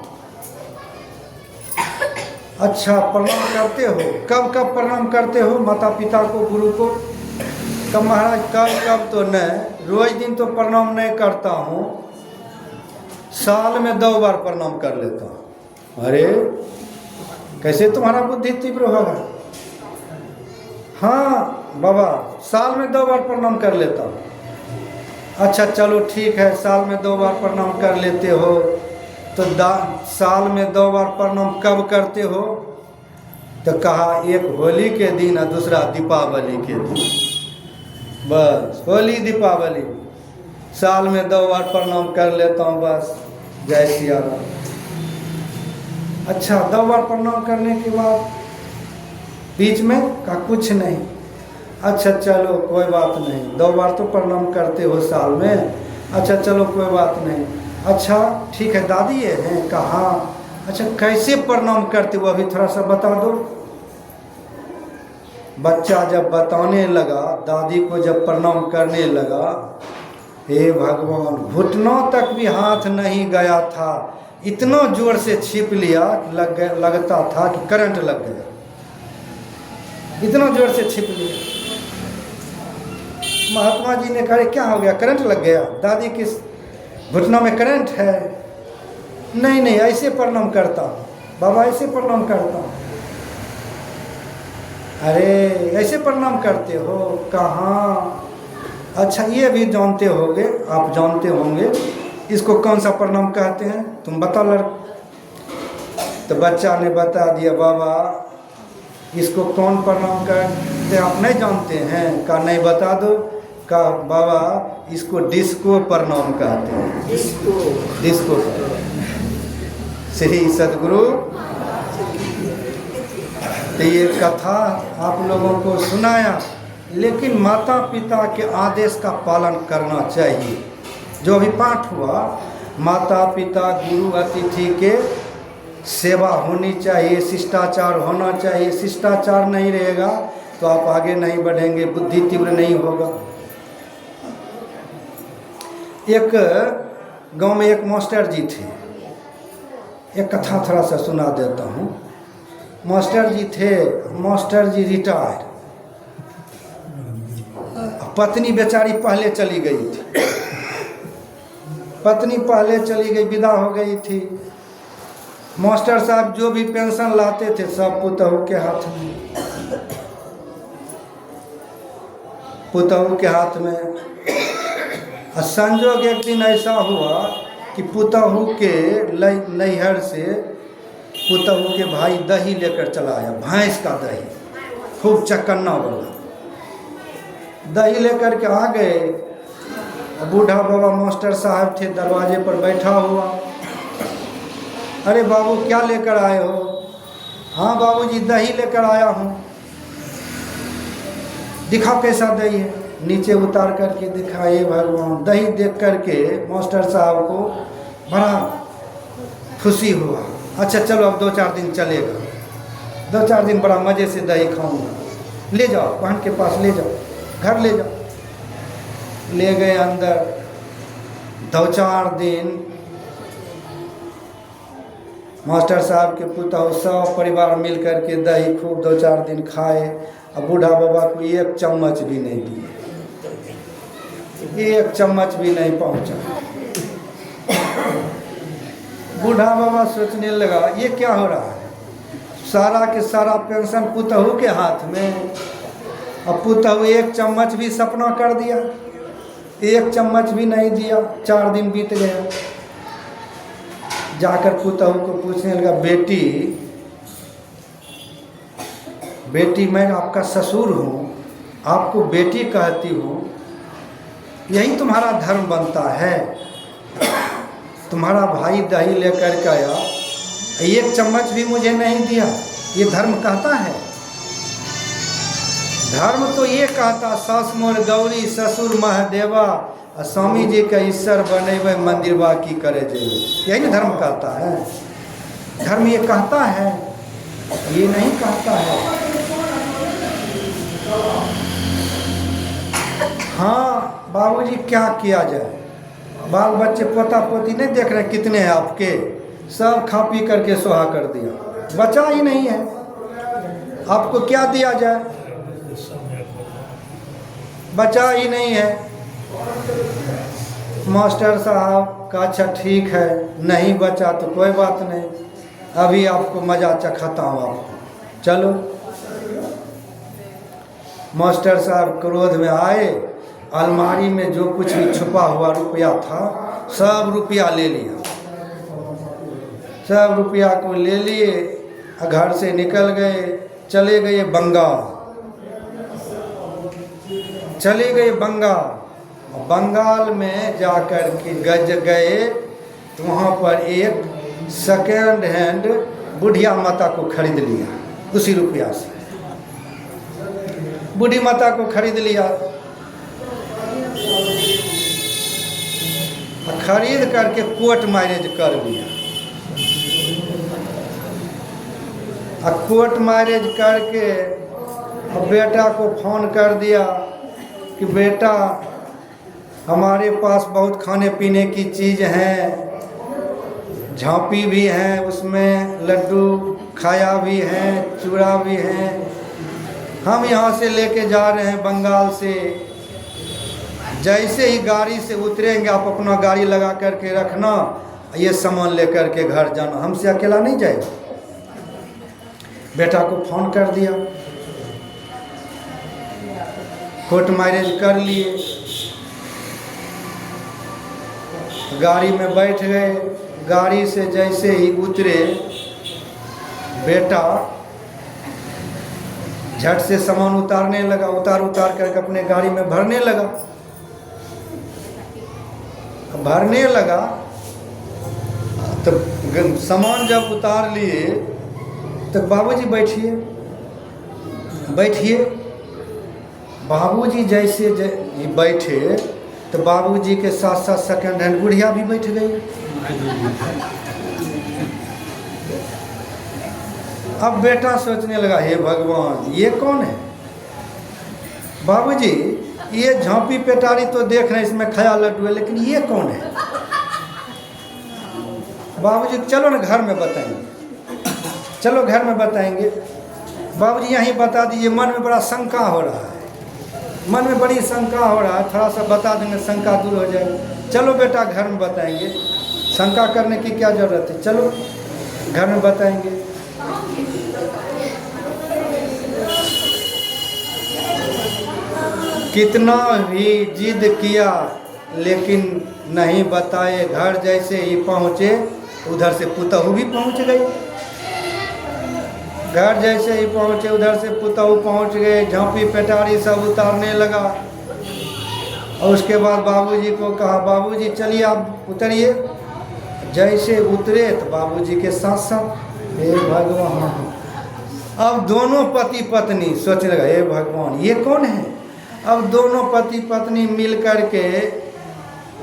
Speaker 5: अच्छा, प्रणाम करते हो? कब कब प्रणाम करते हो? माता पिता को, गुरु को? कब महाराज? कब कब तो नहीं, रोज दिन तो प्रणाम नहीं करता हूँ, साल में 2 बार प्रणाम कर लेता हूँ। अरे कैसे तुम्हारा बुद्धि तीव्र होगा? हाँ बाबा, साल में 2 बार प्रणाम कर लेता हूँ। अच्छा चलो ठीक है, साल में 2 बार प्रणाम कर लेते हो, तो साल में 2 बार प्रणाम कब करते हो? तो कहा एक होली के दिन और दूसरा दीपावली के दिन। बस होली दीपावली साल में 2 बार प्रणाम कर लेता हूँ, बस। जय सिया राम। अच्छा, 2 बार प्रणाम करने के बाद बीच में का कुछ नहीं। अच्छा चलो कोई बात नहीं, 2 बार तो प्रणाम करते हो साल में। अच्छा चलो कोई बात नहीं। अच्छा ठीक है, दादी ये हैं? कहा अच्छा कैसे प्रणाम करते हो, अभी थोड़ा सा बता दो। बच्चा जब बताने लगा, दादी को जब प्रणाम करने लगा, हे भगवान, घुटनों तक भी हाथ नहीं गया था, इतना जोर से छिप लिया लगता था कि करंट लग गया, इतना जोर से छिप लिया। महात्मा जी ने कहा क्या हो गया, करंट लग गया? दादी किस घुटनों में करंट है? नहीं नहीं, ऐसे प्रणाम करता हूँ बाबा, ऐसे प्रणाम करता हूँ। अरे ऐसे प्रणाम करते हो? कहाँ? अच्छा ये भी जानते होंगे, आप जानते होंगे इसको कौन सा प्रणाम कहते हैं, तुम बता लड़। तो बच्चा ने बता दिया, बाबा इसको कौन प्रणाम करते आप नहीं जानते हैं? कहा नहीं, बता दो। कहा बाबा इसको डिस्को प्रणाम कहते हैं। डिस्को श्री सदगुरु। तो ये कथा आप लोगों को सुनाया, लेकिन माता पिता के आदेश का पालन करना चाहिए। जो अभी पाठ हुआ, माता पिता गुरु अतिथि के सेवा होनी चाहिए, शिष्टाचार होना चाहिए। शिष्टाचार नहीं रहेगा तो आप आगे नहीं बढ़ेंगे, बुद्धि तीव्र नहीं होगा। एक गांव में एक मास्टर जी थे, एक कथा थोड़ा सा सुना देता हूँ। मास्टर जी थे, मास्टर जी रिटायर, पत्नी बेचारी पहले चली गई थी, पत्नी पहले चली गई, विदा हो गई थी। मास्टर साहब जो भी पेंशन लाते थे सब पुतहू के हाथ में, पुतहू के हाथ में। संजोग एक दिन ऐसा हुआ कि पुतहू के नैहर से पुतहू के भाई दही लेकर चला आया, भैंस का दही, खूब चक्कन्ना वाला दही लेकर के आ गए। बूढ़ा बाबा मास्टर साहब थे, दरवाजे पर बैठा हुआ। अरे बाबू क्या लेकर आए हो? हाँ बाबूजी दही लेकर आया हूँ। दिखा कैसा दही है? नीचे उतार करके दिखाए। भगवान, दही देख करके मास्टर साहब को बड़ा खुशी हुआ। अच्छा चलो अब 2-4 दिन चलेगा, 2-4 दिन बड़ा मज़े से दही खाऊंगा। ले जाओ, बहन के पास ले जाओ, घर ले जाओ। ले गए अंदर। 2-4 दिन मास्टर साहब के पुतहू सब परिवार मिल करके दही खूब 2-4 दिन खाए। अब बूढ़ा बाबा को 1 चम्मच भी नहीं दिए, 1 चम्मच भी नहीं पहुंचा। बूढ़ा बाबा सोचने लगा ये क्या हो रहा है, सारा के सारा पेंशन पुतहू के हाथ में, अब पुतहू 1 चम्मच भी सपना कर दिया, 1 चम्मच भी नहीं दिया। 4 दिन बीत गया। जाकर पुतहू को पूछने लगा, बेटी मैं आपका ससुर हूँ, आपको बेटी कहती हूँ, यही तुम्हारा धर्म बनता है? तुम्हारा भाई दही लेकर के आया, 1 चम्मच भी मुझे नहीं दिया, ये धर्म कहता है? धर्म तो ये कहता, सास मोर गौरी ससुर महादेवा, स्वामी जी के ईश्वर बनेबे मंदिर बाकी करे जेबे, यही ना धर्म कहता है। धर्म ये कहता है, ये नहीं कहता है। हाँ बाबूजी क्या किया जाए, बाल बच्चे पोता पोती नहीं देख रहे कितने हैं आपके, सब खा पी करके सुहा कर दिया, बचा ही नहीं है। आपको क्या दिया जाए, बचा ही नहीं है। मास्टर साहब का अच्छा ठीक है, नहीं बचा तो कोई बात नहीं, अभी आपको मजा चखाता हूँ आपको, चलो। मास्टर साहब क्रोध में आए, अलमारी में जो कुछ भी छुपा हुआ रुपया था सब रुपया ले लिया, सब रुपया को ले लिए, घर से निकल गए, चले गए बंगाल, चले गए बंगाल। बंगाल में जाकर के गए तो वहाँ पर एक सेकेंड हैंड बुढ़िया माता को खरीद लिया, उसी रुपया से बूढ़ी माता को खरीद लिया। खरीद करके कोर्ट मैरिज कर लिया। कोर्ट मैरिज करके बेटा को फोन कर दिया कि बेटा हमारे पास बहुत खाने पीने की चीज़ हैं, झांपी भी हैं, उसमें लड्डू खाया भी हैं, चूड़ा भी हैं, हम यहाँ से लेके जा रहे हैं बंगाल से, जैसे ही गाड़ी से उतरेंगे आप अपना गाड़ी लगा करके रखना, ये सामान लेकर के घर जाना, हमसे अकेला नहीं जाएगा। बेटा को फोन कर दिया, कोर्ट मैरिज कर लिए, गाड़ी में बैठ गए। गाड़ी से जैसे ही उतरे बेटा झट से सामान उतारने लगा, उतार करके अपने गाड़ी में भरने लगा। भरने लगा तो सामान जब उतार लिए तो बाबूजी बैठिए बैठिए, बाबूजी जैसे बैठे तो बाबूजी के साथ साथ सेकंड हैंड बुढ़िया भी बैठ गई। अब बेटा सोचने लगा, हे भगवान ये कौन है? बाबूजी ये झांपी पेटारी तो देख रहे हैं, इसमें खया लड्डू है, लेकिन ये कौन है? बाबूजी चलो ना घर में बताएंगे, चलो घर में बताएंगे। बाबूजी यहीं बता दीजिए, मन में बड़ा शंका हो रहा है, मन में बड़ी शंका हो रहा है, थोड़ा सा बता देंगे शंका दूर हो जाएगी। चलो बेटा घर में बताएंगे, शंका करने की क्या ज़रूरत है, चलो घर में बताएंगे। कितना भी जिद किया लेकिन नहीं बताए। घर जैसे ही पहुँचे उधर से पुतहू भी पहुँच गई। घर जैसे ही पहुँचे उधर से पुतहू पहुँच गए, झांपी पेटारी सब उतारने लगा। और उसके बाद बाबूजी को कहा, बाबूजी चलिए आप उतरिए। जैसे उतरे तो बाबूजी के साथ साथ, हे भगवान, अब दोनों पति पत्नी सोचने लगा, हे भगवान ये कौन है? अब दोनों पति पत्नी मिल कर के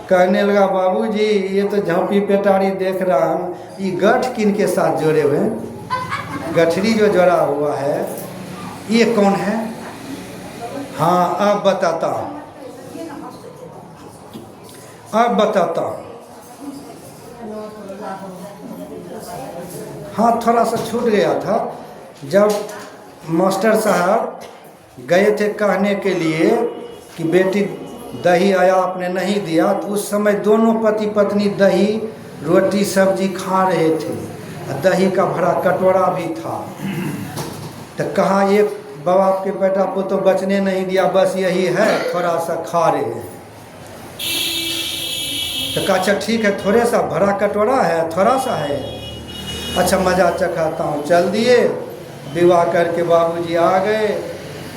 Speaker 5: कहने लगा, बाबूजी ये तो झांपी पेटारी देख रहा हूँ, ये गठ किन के साथ जोड़े हुए हैं, गठरी जो जोड़ा हुआ है ये कौन है? हाँ अब बताता हूँ, अब बताता हूँ। हाँ थोड़ा सा छूट गया था। जब मास्टर साहब गए थे कहने के लिए कि बेटी दही आया आपने नहीं दिया, तो उस समय दोनों पति पत्नी दही रोटी सब्जी खा रहे थे, दही का भरा कटोरा भी था। तो कहा एक बाबा के बेटा को तो बचने नहीं दिया, बस यही है थोड़ा सा खा रहे हैं। तो कहा अच्छा ठीक है, थोड़े सा भरा कटोरा है, थोड़ा सा है, अच्छा मज़ा चखाता हूँ। चल दिए, विवाह करके बाबूजी आ गए।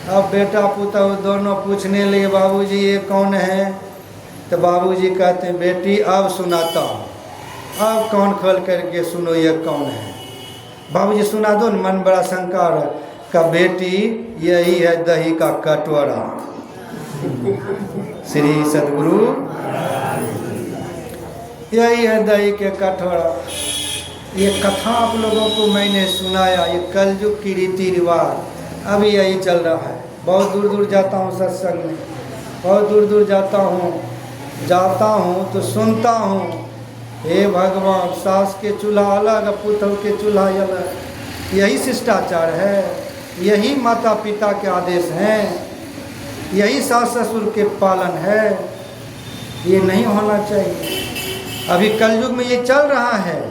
Speaker 5: अब बेटा पुतहु दोनों पूछने लगे बाबूजी ये कौन है? तो बाबूजी कहते हैं बेटी अब सुनाता हूँ, अब कान खोल करके सुनो ये कौन है। बाबूजी सुना दो, मन बड़ा शंका का बेटी यही है दही का कटोरा। श्री सद्गुरु यही है दही के कटोरा। ये कथा आप लोगों को मैंने सुनाया, ये कलयुग की रीति रिवाज अभी यही चल रहा है। बहुत दूर दूर जाता हूँ सत्संग में, बहुत दूर दूर जाता हूँ तो सुनता हूँ, हे भगवान सास के चूल्हा अलग, पुतहु के चूल्हा अलग। यही शिष्टाचार है, यही माता पिता के आदेश हैं, यही सास ससुर के पालन है। ये नहीं होना चाहिए। अभी कलयुग में ये चल रहा है,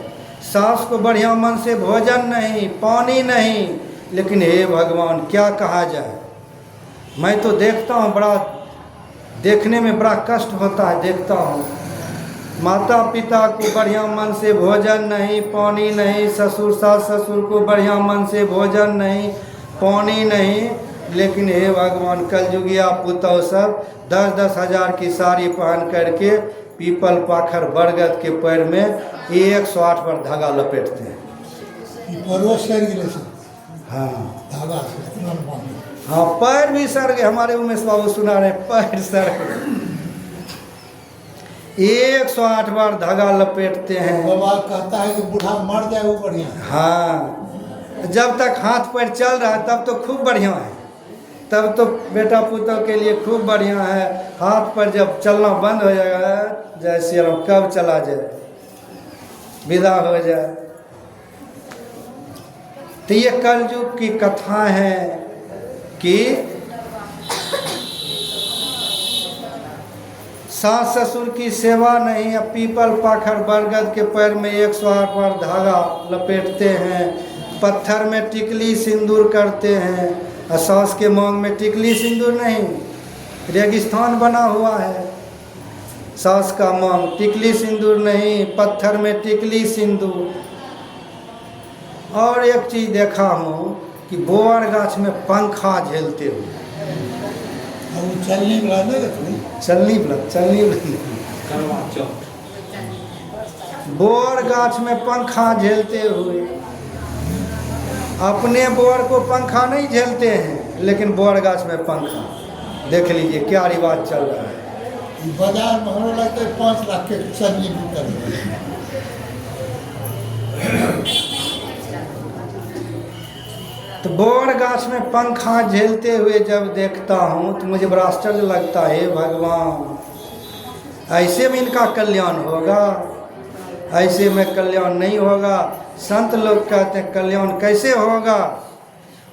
Speaker 5: सास को बढ़िया मन से भोजन नहीं, पानी नहीं, लेकिन हे भगवान क्या कहा जाए। मैं तो देखता हूँ, बड़ा देखने में बड़ा कष्ट होता है। देखता हूँ माता पिता को बढ़िया मन से भोजन नहीं, पानी नहीं, ससुर सास ससुर को बढ़िया मन से भोजन नहीं, पानी नहीं, लेकिन हे भगवान कलयुगिया पुतहु सब 10-10 हज़ार की साड़ी पहन करके पीपल पाखर बरगद के पैर में 108 पर धागा लपेटते हैं। हाँ हाँ, पैर भी सर गए। हमारे उमेश बाबू सुना रहे पैर सर गए, 108 बार धागा लपेटते हैं।
Speaker 2: बाबा कहता है कि बूढ़ा मर जाए वो बढ़िया।
Speaker 5: हाँ, जब तक हाथ पैर चल रहा है तब तो खूब बढ़िया है, तब तो बेटा पुतों के लिए खूब बढ़िया है। हाथ पर जब चलना बंद हो जाएगा, जैसे कब चला जाए, विदा हो जाए। तो ये कलयुग की कथा है कि सास ससुर की सेवा नहीं, अब पीपल पाखर बरगद के पैर में 108 बार धागा लपेटते हैं, पत्थर में टिकली सिंदूर करते हैं। और सास के मांग में टिकली सिंदूर नहीं, रेगिस्तान बना हुआ है। सास का मांग टिकली सिंदूर नहीं, पत्थर में टिकली सिंदूर। और एक चीज़ देखा हूँ कि बोअर गाछ में पंखा झेलते हुए, चलनी बोअर गाछ में पंखा झेलते हुए। अपने बोअर को पंखा नहीं झेलते हैं, लेकिन बोअर गाछ में पंखा। देख लीजिए क्या रिवाज चल रहा है।
Speaker 2: बाजार में होने लगते 5 लाख के चलनी बिकल।
Speaker 5: तो बोअर गाछ में पंखा झेलते हुए जब देखता हूँ तो मुझे बड़ा आश्चर्य लगता है, भगवान ऐसे में इनका कल्याण होगा? ऐसे में कल्याण नहीं होगा। संत लोग कहते हैं कल्याण कैसे होगा?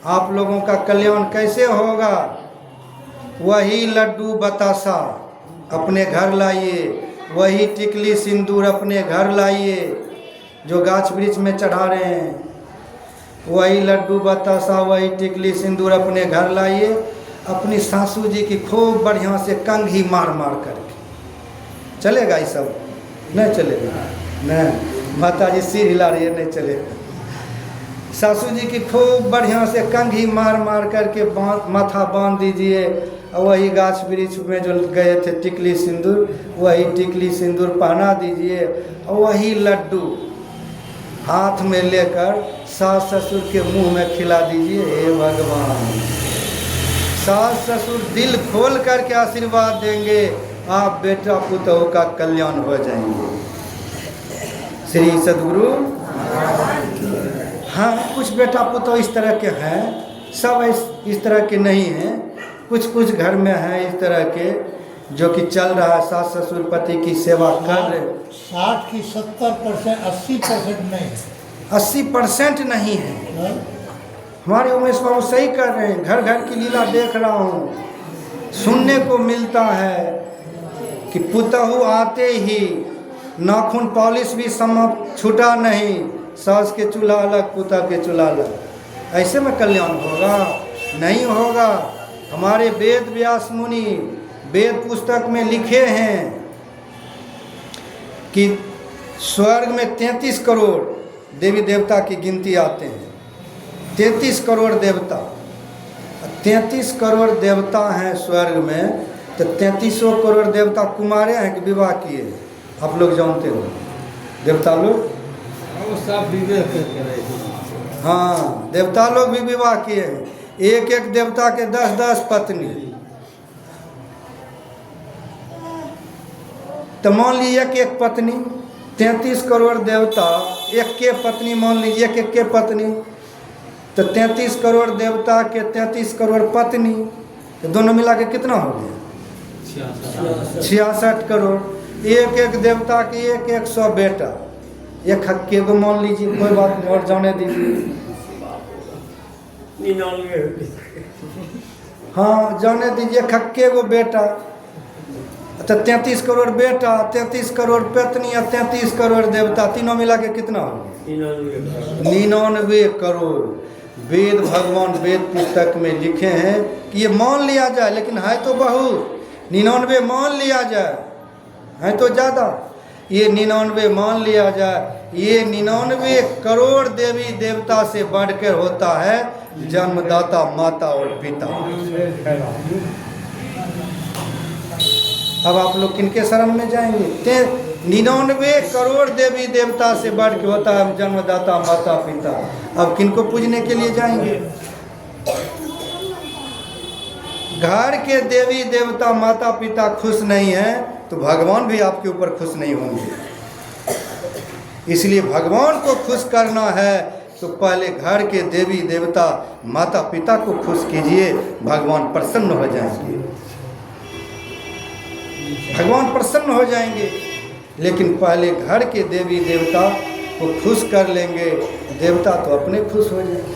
Speaker 5: आप लोगों का कल्याण कैसे होगा? वही लड्डू बतासा अपने घर लाइए, वही टिकली सिंदूर अपने घर लाइए जो गाछ वृक्ष में चढ़ा रहे हैं। वही लड्डू बतासा, वही टिकली सिंदूर अपने घर लाइए। अपनी सासू जी की खूब बढ़िया से कंघी मार मार करके। चलेगा ये सब? नहीं चलेगा। नहीं, माता जी सिर हिला रही है, नहीं चलेगा। सासू जी की खूब बढ़िया से कंघी मार मार करके माथा बांध दीजिए। वही गाछ वृक्ष में जो गए थे टिकली सिंदूर, वही टिकली सिंदूर पहना दीजिए। और वही लड्डू हाथ में लेकर सास ससुर के मुंह में खिला दीजिए। हे भगवान, सास ससुर दिल खोल करके आशीर्वाद देंगे, आप बेटा पुतहु का कल्याण हो जाएंगे। श्री सद्गुरु। हाँ, कुछ बेटा पुतहु इस तरह के हैं, सब इस तरह के नहीं हैं। कुछ घर में हैं इस तरह के जो कि चल रहा है, सास ससुर पति की सेवा कर रहे।
Speaker 2: 60 की 70%, 80% नहीं,
Speaker 5: 80% नहीं है। हमारे उमेश बाबू सही कर रहे हैं। घर घर की लीला देख रहा हूँ, सुनने को मिलता है कि पुतहु आते ही नाखून पॉलिश भी समाप्त छूटा नहीं, सास के चूल्हा अलग, पुतह के चूल्हा अलग। ऐसे में कल्याण होगा? नहीं होगा। हमारे वेद व्यास मुनि वेद पुस्तक में लिखे हैं कि स्वर्ग में 33 करोड़ देवी देवता की गिनती आते हैं। 33 करोड़ देवता, 33 करोड़ देवता हैं स्वर्ग में, तो 33 करोड़ देवता कुमारे हैं कि विवाह किए हैं? आप लोग जानते हो देवता लोग?
Speaker 3: सब विवेक करके रहे थे।
Speaker 5: हाँ, देवता लोग भी विवाह किए हैं। एक एक देवता के 10-10 पत्नी। तो मान लीजिए कि एक पत्नी, 33 करोड़ देवता, एक के पत्नी मान लीजिए कि एक के पत्नी, तो 33 करोड़ देवता के 33 करोड़ पत्नी, तो दोनों मिला के कितना हो गया? 66 करोड़। एक एक देवता के एक 100 बेटा, एक हक्के को मान लीजिए, कोई बात नहीं, और जाने दीजिए। हाँ, जाने दीजिए, हक्के को बेटा, तो 33 करोड़ बेटा, 33 करोड़ पत्नी और 33 करोड़ देवता, तीनों मिला के कितना हो गया? 99 करोड़। वेद, भगवान वेद पुस्तक में लिखे हैं कि ये मान लिया जाए, लेकिन है तो बहुत, 99 मान लिया जाए, है तो ज़्यादा, ये 99 मान लिया जाए, ये 99 करोड़ देवी देवता से बढ़कर होता है जन्मदाता माता और पिता। अब आप लोग किनके शरण में जाएंगे? 99 करोड़ देवी देवता से बढ़ के होता है जन्मदाता माता पिता। अब किनको पूजने के लिए जाएंगे? घर के देवी देवता माता पिता खुश नहीं है तो भगवान भी आपके ऊपर खुश नहीं होंगे। इसलिए भगवान को खुश करना है तो पहले घर के देवी देवता माता पिता को खुश कीजिए, भगवान प्रसन्न हो जाएंगे, भगवान प्रसन्न हो जाएंगे। लेकिन पहले घर के देवी देवता को खुश कर लेंगे, देवता तो अपने खुश हो जाएंगे।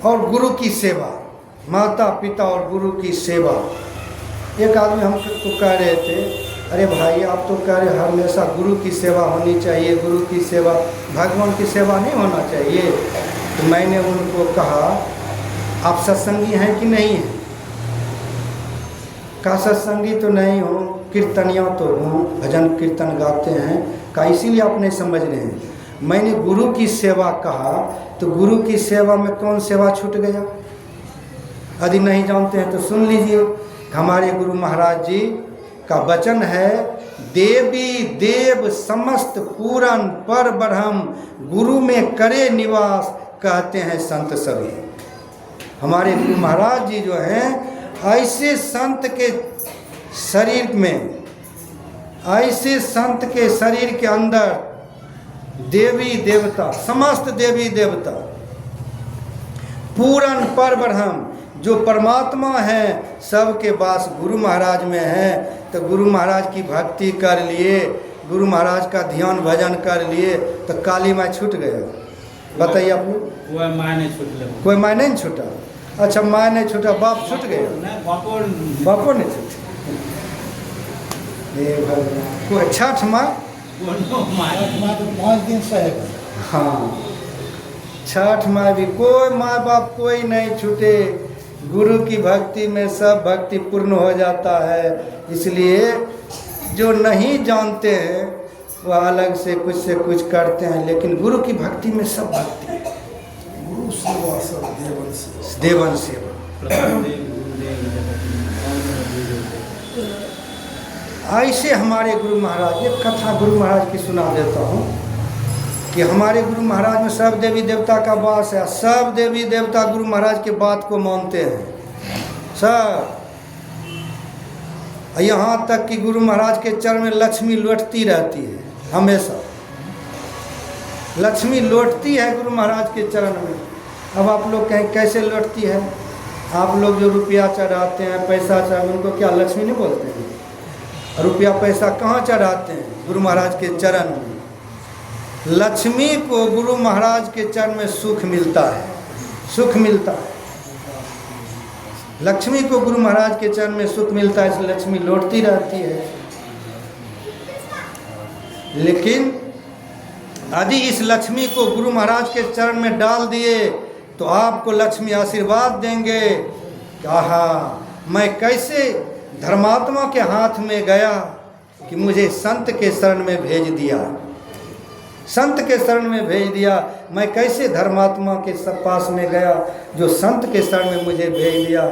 Speaker 5: और गुरु की सेवा, माता पिता और गुरु की सेवा। एक आदमी हमको कह रहे थे, अरे भाई आप तो कह रहे हमेशा गुरु की सेवा होनी चाहिए, गुरु की सेवा, भगवान की सेवा नहीं होना चाहिए? तो मैंने उनको कहा आप सत्संगी हैं कि नहीं हैं? कहा सत्संगी तो नहीं हो, कीर्तनिया तो हूँ, भजन कीर्तन गाते हैं। कहा इसीलिए आप नहीं समझ रहे हैं। मैंने गुरु की सेवा कहा तो गुरु की सेवा में कौन सेवा छूट गया? यदि नहीं जानते हैं तो सुन लीजिए। हमारे गुरु महाराज जी का वचन है, देवी देव समस्त पूरन पर ब्रह्म गुरु में करे निवास, कहते हैं संत सभी। हमारे गुरु महाराज जी जो हैं, ऐसे संत के शरीर में, ऐसे संत के शरीर के अंदर देवी देवता, समस्त देवी देवता, पूरन पर ब्रह्म जो परमात्मा है, सबके पास गुरु महाराज में है। तो गुरु महाराज की भक्ति कर लिए, गुरु महाराज का ध्यान भजन कर लिए, तो काली माँ छूट गया। बताइए आप लोग।
Speaker 3: कोई माँ नहीं छूट,
Speaker 5: कोई माँ नहीं छूटा? अच्छा, माँ नहीं छूटा, बाप छूट गया? बापो नहीं छूटा। कोई छठ माँ,
Speaker 2: 5 दिन सहेगा।
Speaker 5: हाँ, छठ माँ भी, कोई माँ बाप कोई नहीं छूटे। गुरु की भक्ति में सब भक्ति पूर्ण हो जाता है। इसलिए जो नहीं जानते हैं वह अलग से कुछ करते हैं, लेकिन गुरु की भक्ति में सब भक्ति है।
Speaker 2: गुरु सेवा सब देवन सेवा।
Speaker 5: देवन सेवा। ऐसे हमारे गुरु महाराज, एक कथा गुरु महाराज की सुना देता हूँ कि हमारे गुरु महाराज में सब देवी देवता का वास है। सब देवी देवता गुरु महाराज के बात को मानते हैं सब। यहाँ तक कि गुरु महाराज के चरण में लक्ष्मी लौटती रहती है, हमेशा लक्ष्मी लौटती है गुरु महाराज के चरण में। अब आप लोग कहें कैसे लौटती है? आप लोग जो रुपया चढ़ाते हैं, पैसा चढ़ाते हैं, उनको क्या लक्ष्मी नहीं बोलते हैं? रुपया पैसा कहाँ चढ़ाते हैं? गुरु महाराज के चरण में। लक्ष्मी को गुरु महाराज के चरण में सुख मिलता है, सुख मिलता है। लक्ष्मी को गुरु महाराज के चरण में सुख मिलता है, इसलिए लक्ष्मी लौटती रहती है। लेकिन यदि इस लक्ष्मी को गुरु महाराज के चरण में डाल दिए तो आपको लक्ष्मी आशीर्वाद देंगे कि आहा, मैं कैसे धर्मात्मा के हाथ में गया कि मुझे संत के शरण में भेज दिया, संत के शरण में भेज दिया। मैं कैसे धर्मात्मा के पास में गया जो संत के शरण में मुझे भेज दिया।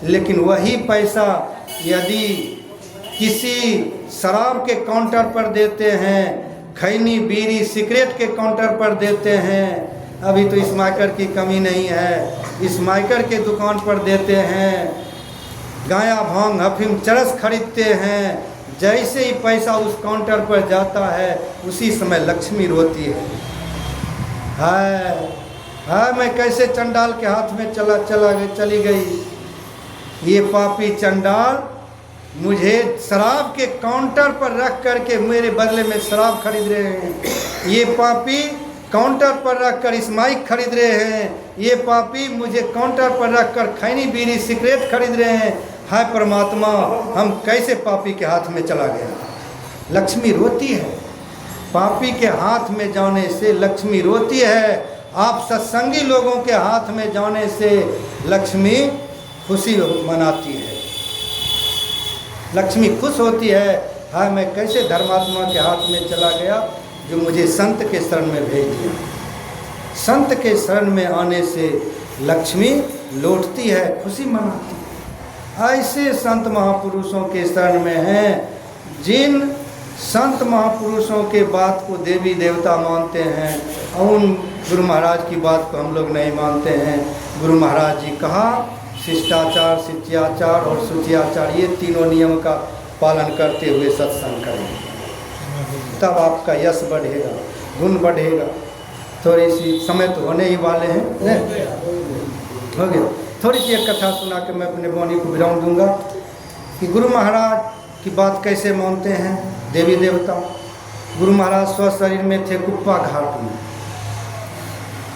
Speaker 5: लेकिन वही पैसा यदि किसी शराब के काउंटर पर देते हैं, खैनी बीड़ी सिगरेट के काउंटर पर देते हैं, अभी तो स्माइकर की कमी नहीं है, स्माइकर के दुकान पर देते हैं, गाया भांग अफीम चरस खरीदते हैं, जैसे ही पैसा उस काउंटर पर जाता है उसी समय लक्ष्मी रोती है। हाय मैं कैसे चंडाल के हाथ में चली गई। ये पापी चंडाल मुझे शराब के काउंटर पर रख करके मेरे बदले में शराब खरीद रहे हैं। ये पापी काउंटर पर रख कर स्माइक खरीद रहे हैं। ये पापी मुझे काउंटर पर रख कर खैनी बीड़ी सिगरेट खरीद रहे हैं। हाय परमात्मा, हम कैसे पापी के हाथ में चला गया। लक्ष्मी रोती है, पापी के हाथ में जाने से लक्ष्मी रोती है। आप सत्संगी लोगों के हाथ में जाने से लक्ष्मी खुशी मनाती है, लक्ष्मी खुश होती है। हाय मैं कैसे धर्मात्मा के हाथ में चला गया जो मुझे संत के शरण में भेज दिया। संत के शरण में आने से लक्ष्मी लौटती है, खुशी मनाती है। ऐसे संत महापुरुषों के शरण में हैं जिन संत महापुरुषों के बात को देवी देवता मानते हैं और उन गुरु महाराज की बात को हम लोग नहीं मानते हैं। गुरु महाराज जी कहा शिष्टाचार, शिष्टाचार और शुचियाचार, ये तीनों नियम का पालन करते हुए सत्संग करें, तब आपका यश बढ़ेगा, गुण बढ़ेगा। थोड़ी सी समय तो होने ही वाले हैं, हो गया। थोड़ी सी एक कथा सुना के मैं अपने वाणी को विराम दूंगा कि गुरु महाराज की बात कैसे मानते हैं देवी देवता। गुरु महाराज स्व शरीर में थे कुप्पा घाट में,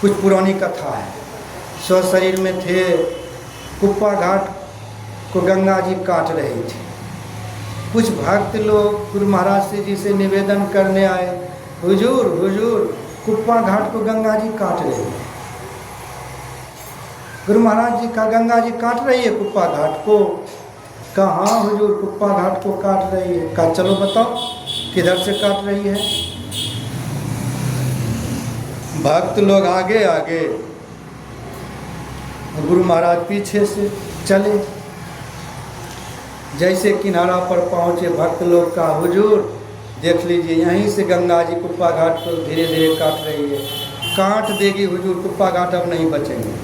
Speaker 5: कुछ पुरानी कथा है। स्व शरीर में थे कुप्पा घाट को गंगा जी काट रही थी। कुछ भक्त लोग गुरु महाराज जी से निवेदन करने आए, हुजूर हुजूर कुप्पा घाट को गंगा जी काट रही है। गुरु महाराज जी का गंगा जी काट रही है कुप्पा घाट को। कहा हाँ हुजूर कुप्पा घाट को काट रही है। कहा चलो बताओ किधर से काट रही है। भक्त लोग आगे आगे, गुरु महाराज पीछे से चले। जैसे किनारा पर पहुंचे भक्त लोग का हुजूर देख लीजिए यहीं से गंगा जी कुप्पा घाट को धीरे धीरे काट रही है, काट देगी हुजूर, कुप्पा घाट अब नहीं बचेंगे।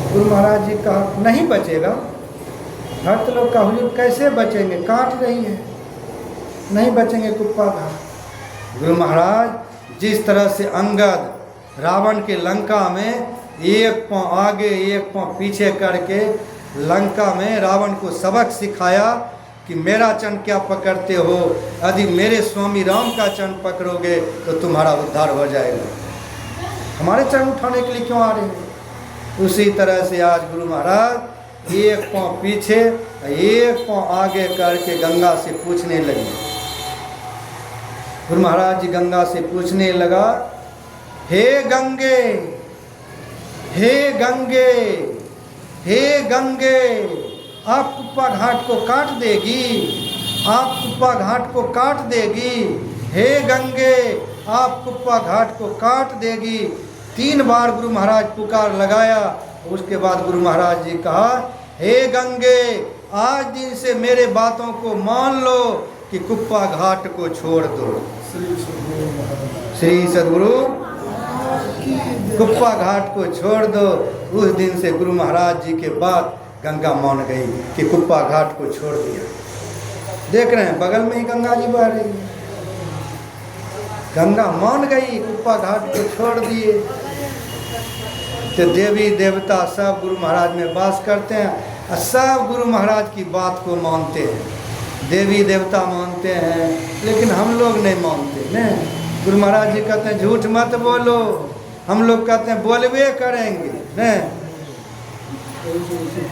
Speaker 5: गुरु महाराज जी कहा नहीं बचेगा। भक्त लोग का हुजूर कैसे बचेंगे, काट रही है, नहीं बचेंगे कुप्पा घाट। गुरु महाराज जिस तरह से अंगद रावण के लंका में एक पाँव आगे एक पाँव पीछे करके लंका में रावण को सबक सिखाया कि मेरा चरण क्या पकड़ते हो, यदि मेरे स्वामी राम का चरण पकड़ोगे तो तुम्हारा उद्धार हो जाएगा, हमारे चरण उठाने के लिए क्यों आ रहे हैं। उसी तरह से आज गुरु महाराज एक पाँव पीछे एक पाँव आगे करके गंगा से पूछने लगे। गुरु महाराज जी गंगा से पूछने लगा, हे गंगे हे गंगे हे गंगे, आप कुप्पा घाट को काट देगी, आप कुप्पा घाट को काट देगी। हे गंगे आप कुप्पा घाट को काट देगी। 3 बार गुरु महाराज पुकार लगाया। उसके बाद गुरु महाराज जी कहा, हे गंगे आज दिन से मेरे बातों को मान लो कि कुप्पा घाट को छोड़ दो। श्री सद्गुरु कुप्पा घाट को छोड़ दो। उस दिन से गुरु महाराज जी के बाद गंगा मान गई कि कुप्पा घाट को छोड़ दिया। देख रहे हैं बगल में ही गंगा जी बह रही है, गंगा मान गई, कुप्पा घाट को छोड़ दिए। तो देवी देवता सब गुरु महाराज में वास करते हैं, सब गुरु महाराज की बात को मानते हैं। देवी देवता मानते हैं लेकिन हम लोग नहीं मानते न। गुरु महाराज जी कहते हैं झूठ मत बोलो, हम लोग कहते हैं बोलबे करेंगे न।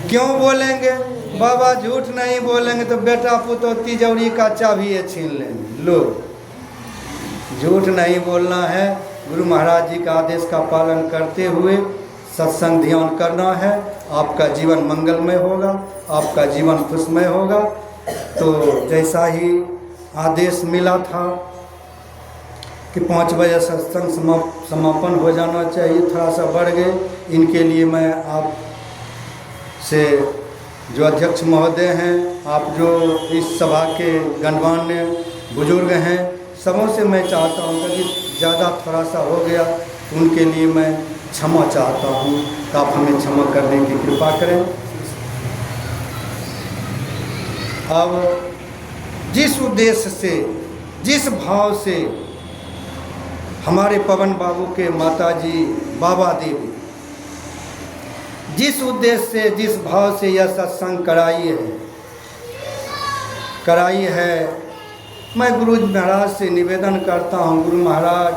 Speaker 5: क्यों बोलेंगे बाबा, झूठ नहीं बोलेंगे तो बेटा पुतो तिजोरी का चाबी छीन लेंगे लोग। झूठ नहीं बोलना है, गुरु महाराज जी का आदेश का पालन करते हुए सत्संग ध्यान करना है, आपका जीवन मंगलमय होगा, आपका जीवन खुशमय होगा। तो जैसा ही आदेश मिला था कि 5 बजे सत्संग समापन हो जाना चाहिए, थोड़ा सा बढ़ गए। इनके लिए मैं आप से जो अध्यक्ष महोदय हैं, आप जो इस सभा के गणमान्य बुजुर्ग हैं, सबों से मैं चाहता हूँ कि ज़्यादा थोड़ा सा हो गया, उनके लिए मैं क्षमा चाहता हूँ कि आप हमें क्षमा करने की कृपा करें। अब जिस उद्देश्य से, जिस भाव से हमारे पवन बाबू के माताजी बाबा देवी जिस उद्देश्य से, जिस भाव से यह सत्संग कराई है, मैं गुरु महाराज से निवेदन करता हूँ, गुरु महाराज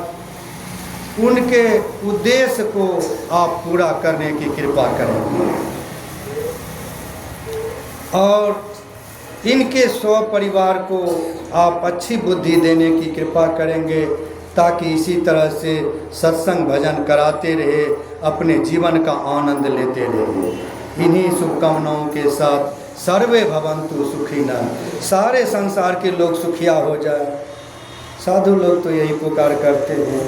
Speaker 5: उनके उद्देश्य को आप पूरा करने की कृपा करें और इनके स्व परिवार को आप अच्छी बुद्धि देने की कृपा करेंगे, ताकि इसी तरह से सत्संग भजन कराते रहे, अपने जीवन का आनंद लेते रहे। इन्हीं शुभकामनाओं के साथ सर्वे भवन्तु सुखिनः, सारे संसार के लोग सुखिया हो जाए। साधु लोग तो यही पुकार करते हैं,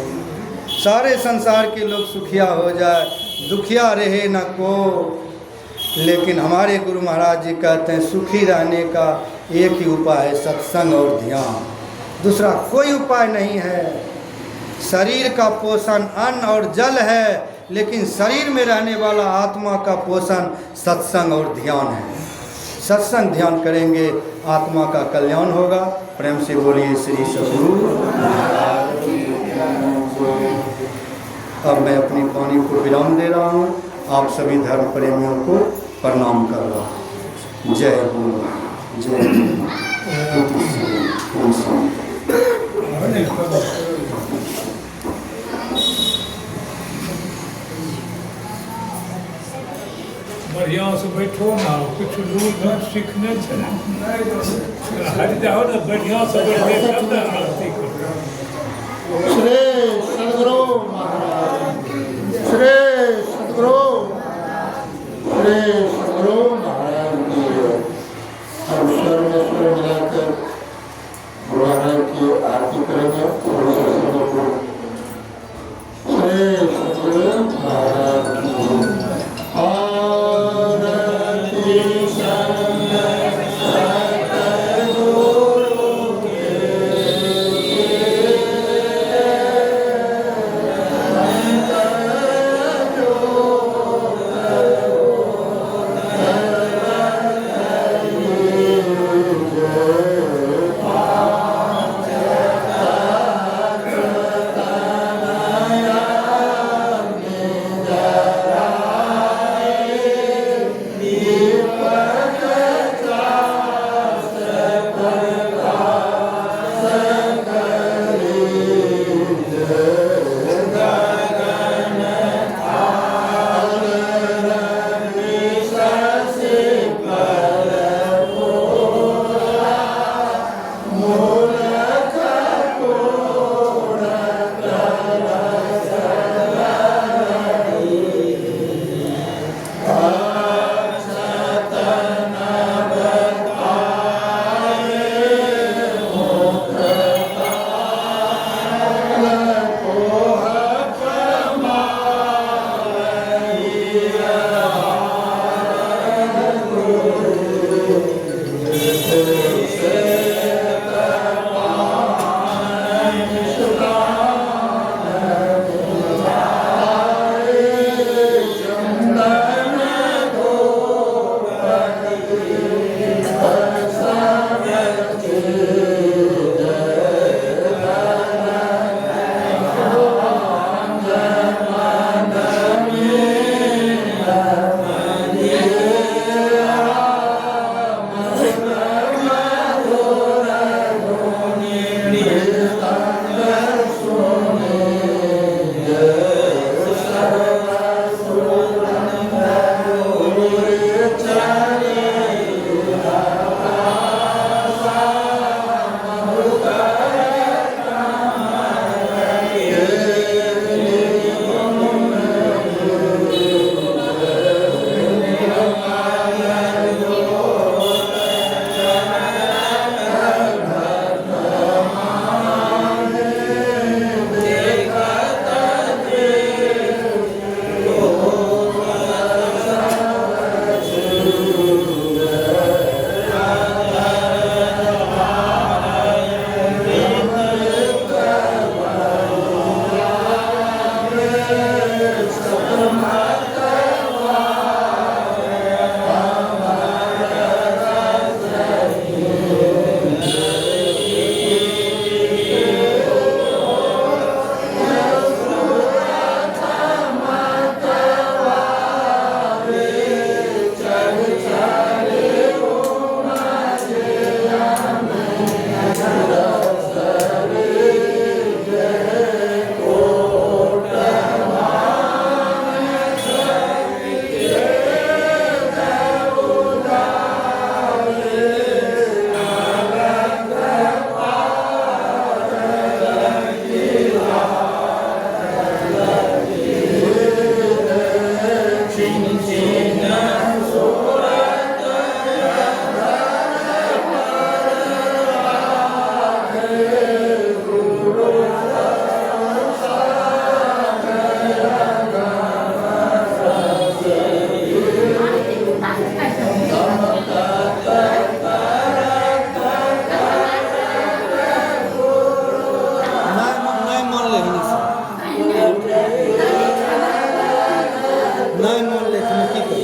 Speaker 5: सारे संसार के लोग सुखिया हो जाए, दुखिया रहे न को। लेकिन हमारे गुरु महाराज जी कहते हैं सुखी रहने का एक ही उपाय है, सत्संग और ध्यान, दूसरा कोई उपाय नहीं है। शरीर का पोषण अन्न और जल है, लेकिन शरीर में रहने वाला आत्मा का पोषण सत्संग और ध्यान है। सत्संग ध्यान करेंगे, आत्मा का कल्याण होगा। प्रेम से बोलिए श्री सद्गुरु। अब मैं अपनी वाणी को विराम दे रहा हूँ, आप सभी धर्म प्रेमियों को प्रणाम कर रहा हूँ। जय गुरु, जय
Speaker 4: बढ़िया से बैठो ना, कुछ लोग सीखने से हट जाओ ना, बढ़िया से बैठे तब ना आरती करो।
Speaker 1: श्री सद्गुरु महाराज, श्री सद्गुरु, श्री सद्गुरु महाराज की हम स्वर में स्वर मिलाकर गुरु महाराज की आरती करेंगे। श्री सद्गुरु महाराज की
Speaker 3: नहीं मान लेते की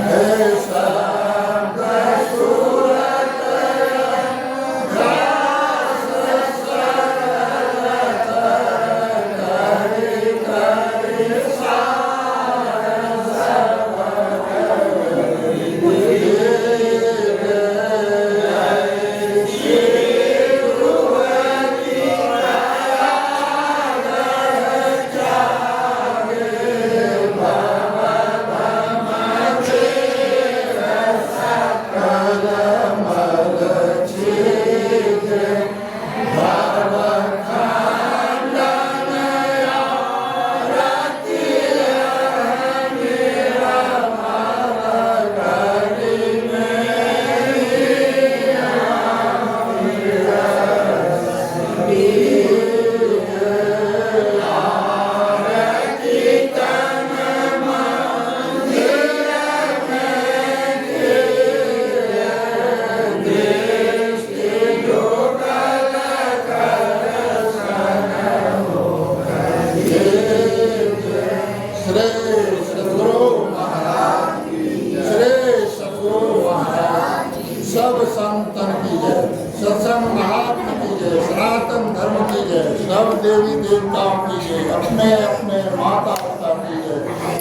Speaker 3: करें।
Speaker 1: सब संतन की जय, सत्संग महात्मा की जय, सनातन धर्म की जय, सब देवी देवताओं की जय, अपने अपने माता पिता की जय।